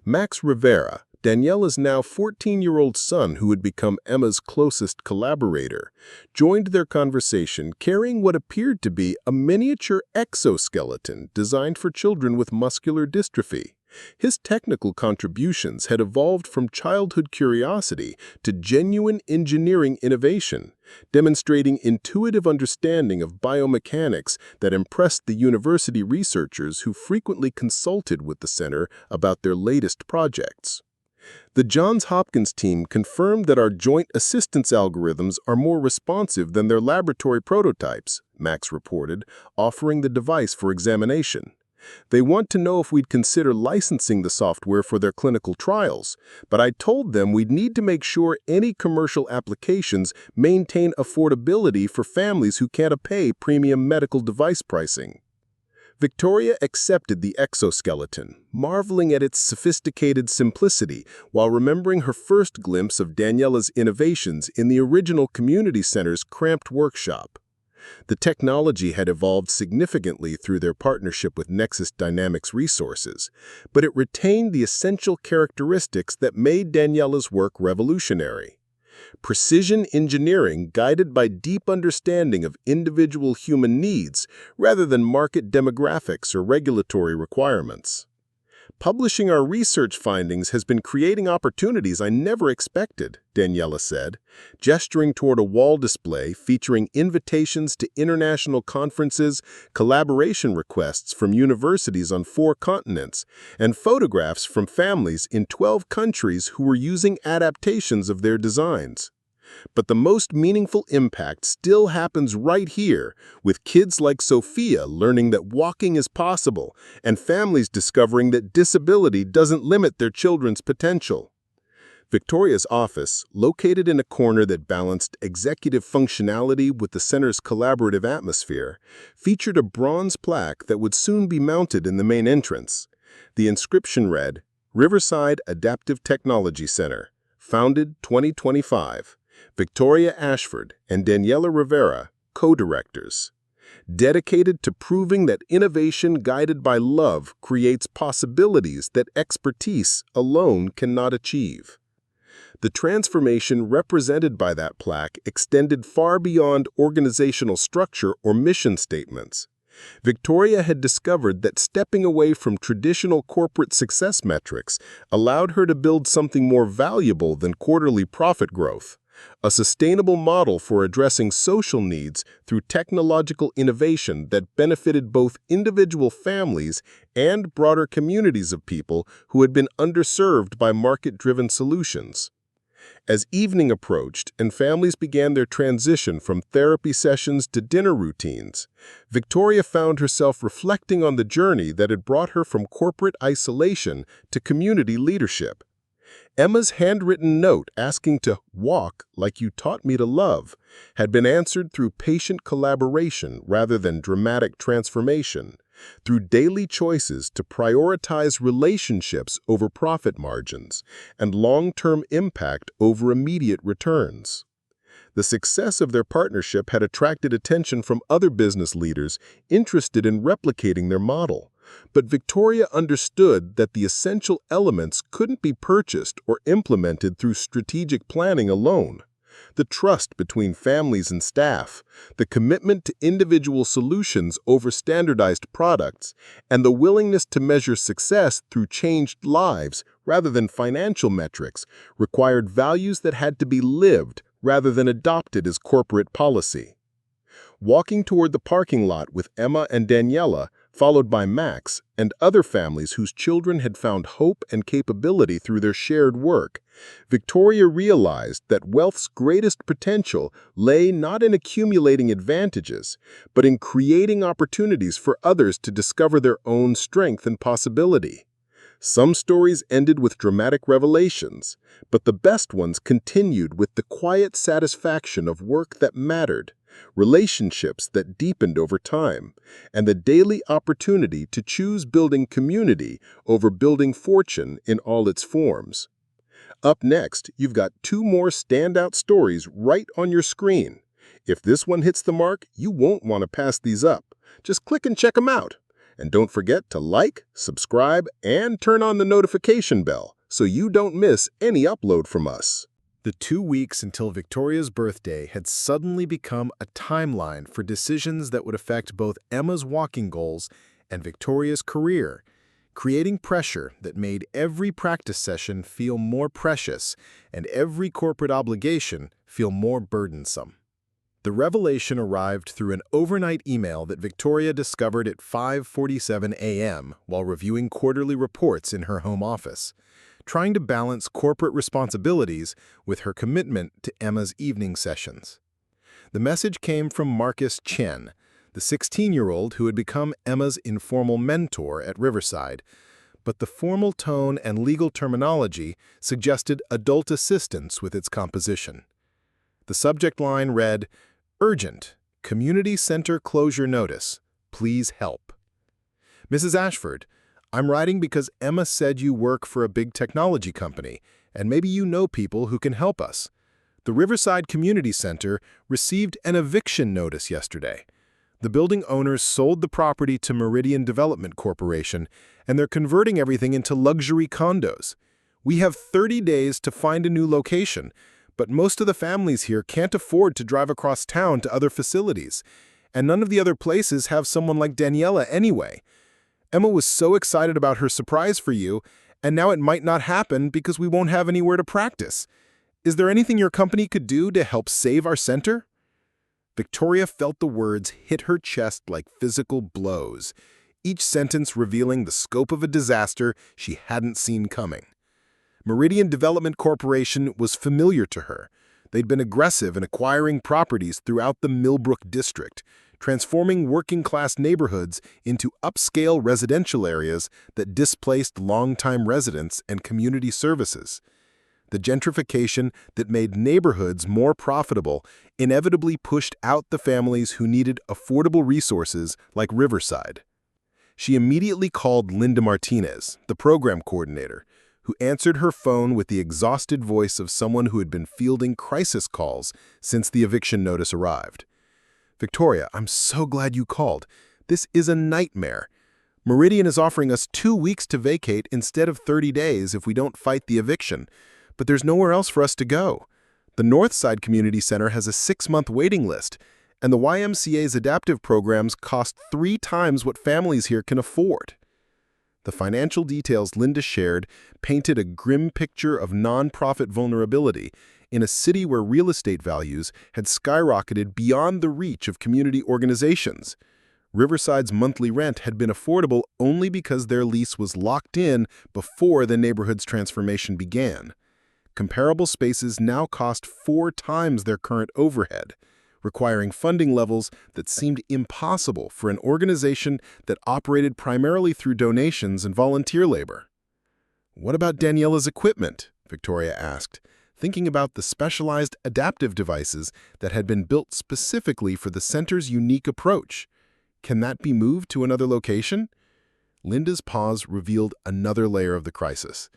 B: Max Rivera, Daniela's now 14-year-old son who had become Emma's closest collaborator, joined their conversation carrying what appeared to be a miniature exoskeleton designed for children with muscular dystrophy. His technical contributions had evolved from childhood curiosity to genuine engineering innovation, demonstrating intuitive understanding of biomechanics that impressed the university researchers who frequently consulted with the center about their latest projects. "The Johns Hopkins team confirmed that our joint assistance algorithms are more responsive than their laboratory prototypes," Max reported, offering the device for examination. "They want to know if we'd consider licensing the software for their clinical trials, but I told them we'd need to make sure any commercial applications maintain affordability for families who can't pay premium medical device pricing." Victoria accepted the exoskeleton, marveling at its sophisticated simplicity while remembering her first glimpse of Daniela's innovations in the original community center's cramped workshop. The technology had evolved significantly through their partnership with Nexus Dynamics Resources, but it retained the essential characteristics that made Daniela's work revolutionary. Precision engineering guided by deep understanding of individual human needs rather than market demographics or regulatory requirements. "Publishing our research findings has been creating opportunities I never expected," Daniela said, gesturing toward a wall display featuring invitations to international conferences, collaboration requests from universities on 4 continents, and photographs from families in 12 countries who were using adaptations of their designs. But the most meaningful impact still happens right here, with kids like Sophia learning that walking is possible and families discovering that disability doesn't limit their children's potential.
A: Victoria's office, located in a corner that balanced executive functionality with the center's collaborative atmosphere, featured a bronze plaque that would soon be mounted in the main entrance. The inscription read, Riverside Adaptive Technology Center, founded 2025, Victoria Ashford and Daniela Rivera, co-directors. Dedicated to proving that innovation guided by love creates possibilities that expertise alone cannot achieve. The transformation represented by that plaque extended far beyond organizational structure or mission statements. Victoria had discovered that stepping away from traditional corporate success metrics allowed her to build something more valuable than quarterly profit growth, a sustainable model for addressing social needs through technological innovation that benefited both individual families and broader communities of people who had been underserved by market-driven solutions. As evening approached and families began their transition from therapy sessions to dinner routines, Victoria found herself reflecting on the journey that had brought her from corporate isolation to community leadership. Emma's handwritten note asking to walk like you taught me to love had been answered through patient collaboration rather than dramatic transformation, through daily choices to prioritize relationships over profit margins and long-term impact over immediate returns. The success of their partnership had attracted attention from other business leaders interested in replicating their model, but Victoria understood that the essential elements couldn't be purchased or implemented through strategic planning alone. The trust between families and staff, the commitment to individual solutions over standardized products, and the willingness to measure success through changed lives rather than financial metrics required values that had to be lived rather than adopted as corporate policy. Walking toward the parking lot with Emma and Daniela, followed by Max and other families whose children had found hope and capability through their shared work, Victoria realized that wealth's greatest potential lay not in accumulating advantages, but in creating opportunities for others to discover their own strength and possibility. Some stories ended with dramatic revelations, but the best ones continued with the quiet satisfaction of work that mattered, relationships that deepened over time, and the daily opportunity to choose building community over building fortune in all its forms. Up next, you've got two more standout stories right on your screen. If this one hits the mark, you won't want to pass these up. Just click and check them out. And don't forget to like, subscribe, and turn on the notification bell so you don't miss any upload from us.
B: The 2 weeks until Victoria's birthday had suddenly become a timeline for decisions that would affect both Emma's walking goals and Victoria's career, creating pressure that made every practice session feel more precious and every corporate obligation feel more burdensome. The revelation arrived through an overnight email that Victoria discovered at 5:47 a.m. while reviewing quarterly reports in her home office, trying to balance corporate responsibilities with her commitment to Emma's evening sessions. The message came from Marcus Chen, the 16-year-old who had become Emma's informal mentor at Riverside, but the formal tone and legal terminology suggested adult assistance with its composition. The subject line read, Urgent, Community Center Closure Notice. Please help. Mrs. Ashford, I'm writing because Emma said you work for a big technology company, and maybe you know people who can help us. The Riverside Community Center received an eviction notice yesterday. The building owners sold the property to Meridian Development Corporation, and they're converting everything into luxury condos. We have 30 days to find a new location, but most of the families here can't afford to drive across town to other facilities, and none of the other places have someone like Daniela anyway. Emma was so excited about her surprise for you, and now it might not happen because we won't have anywhere to practice. Is there anything your company could do to help save our center? Victoria felt the words hit her chest like physical blows, each sentence revealing the scope of a disaster she hadn't seen coming. Meridian Development Corporation was familiar to her. They'd been aggressive in acquiring properties throughout the Millbrook district, transforming working-class neighborhoods into upscale residential areas that displaced longtime residents and community services.
A: The gentrification that made neighborhoods more profitable inevitably pushed out the families who needed affordable resources like Riverside. She immediately called Linda Martinez, the program coordinator, who answered her phone with the exhausted voice of someone who had been fielding crisis calls since the eviction notice arrived. "Victoria, I'm so glad you called. This is a nightmare. Meridian is offering us 2 weeks to vacate instead of 30 days if we don't fight the eviction, but there's nowhere else for us to go. The Northside Community Center has a 6-month waiting list, and the YMCA's adaptive programs cost 3 times what families here can afford." The financial details Linda shared painted a grim picture of nonprofit vulnerability in a city where real estate values had skyrocketed beyond the reach of community organizations. Riverside's monthly rent had been affordable only because their lease was locked in before the neighborhood's transformation began. Comparable spaces now cost 4 times their current overhead, requiring funding levels that seemed impossible for an organization that operated primarily through donations and volunteer labor. "What about Daniela's equipment?" Victoria asked, thinking about the specialized adaptive devices that had been built specifically for the center's unique approach. "Can that be moved to another location?" Linda's pause revealed another layer of the crisis.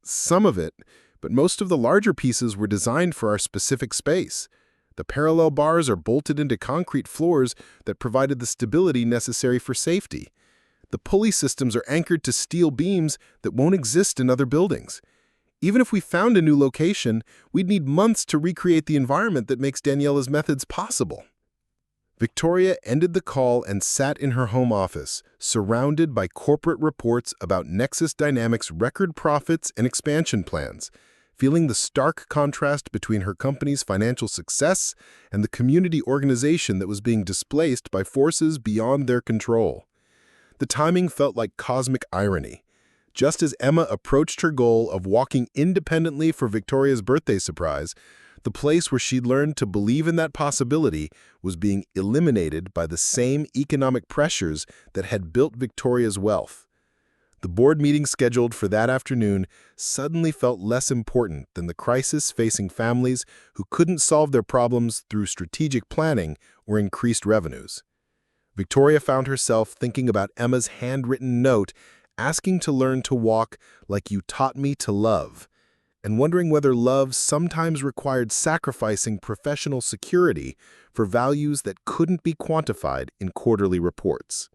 A: "Some of it, but most of the larger pieces were designed for our specific space. The parallel bars are bolted into concrete floors that provided the stability necessary for safety. The pulley systems are anchored to steel beams that won't exist in other buildings. Even if we found a new location, we'd need months to recreate the environment that makes Daniela's methods possible." Victoria ended the call and sat in her home office, surrounded by corporate reports about Nexus Dynamics' record profits and expansion plans, feeling the stark contrast between her company's financial success and the community organization that was being displaced by forces beyond their control. The timing felt like cosmic irony. Just as Emma approached her goal of walking independently for Victoria's birthday surprise, the place where she'd learned to believe in that possibility was being eliminated by the same economic pressures that had built Victoria's wealth. The board meeting scheduled for that afternoon suddenly felt less important than the crisis facing families who couldn't solve their problems through strategic planning or increased revenues. Victoria found herself thinking about Emma's handwritten note asking to learn to walk like you taught me to love, and wondering whether love sometimes required sacrificing professional security for values that couldn't be quantified in quarterly reports.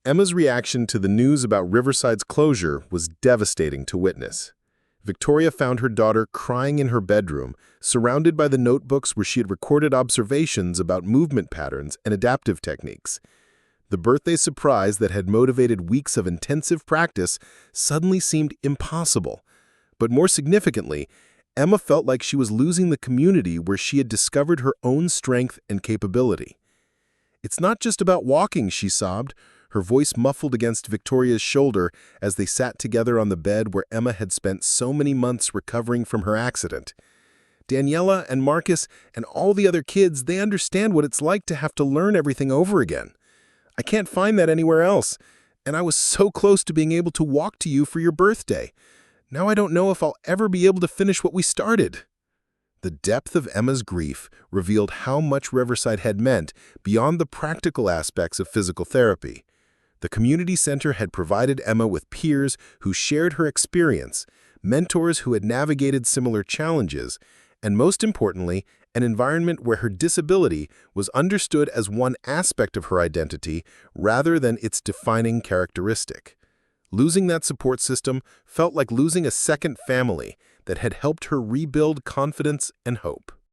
A: Emma's reaction to the news about Riverside's closure was devastating to witness. Victoria found her daughter crying in her bedroom, surrounded by the notebooks where she had recorded observations about movement patterns and adaptive techniques. The birthday surprise that had motivated weeks of intensive practice suddenly seemed impossible. But more significantly, Emma felt like she was losing the community where she had discovered her own strength and capability. "It's not just about walking," she sobbed, her voice muffled against Victoria's shoulder as they sat together on the bed where Emma had spent so many months recovering from her accident. "Daniela and Marcus and all the other kids, they understand what it's like to have to learn everything over again. I can't find that anywhere else, and I was so close to being able to walk to you for your birthday. Now I don't know if I'll ever be able to finish what we started." The depth of Emma's grief revealed how much Riverside had meant beyond the practical aspects of physical therapy. The community center had provided Emma with peers who shared her experience, mentors who had navigated similar challenges, and most importantly, an environment where her disability was understood as one aspect of her identity rather than its defining characteristic. Losing that support system felt like losing a second family that had helped her rebuild confidence and hope.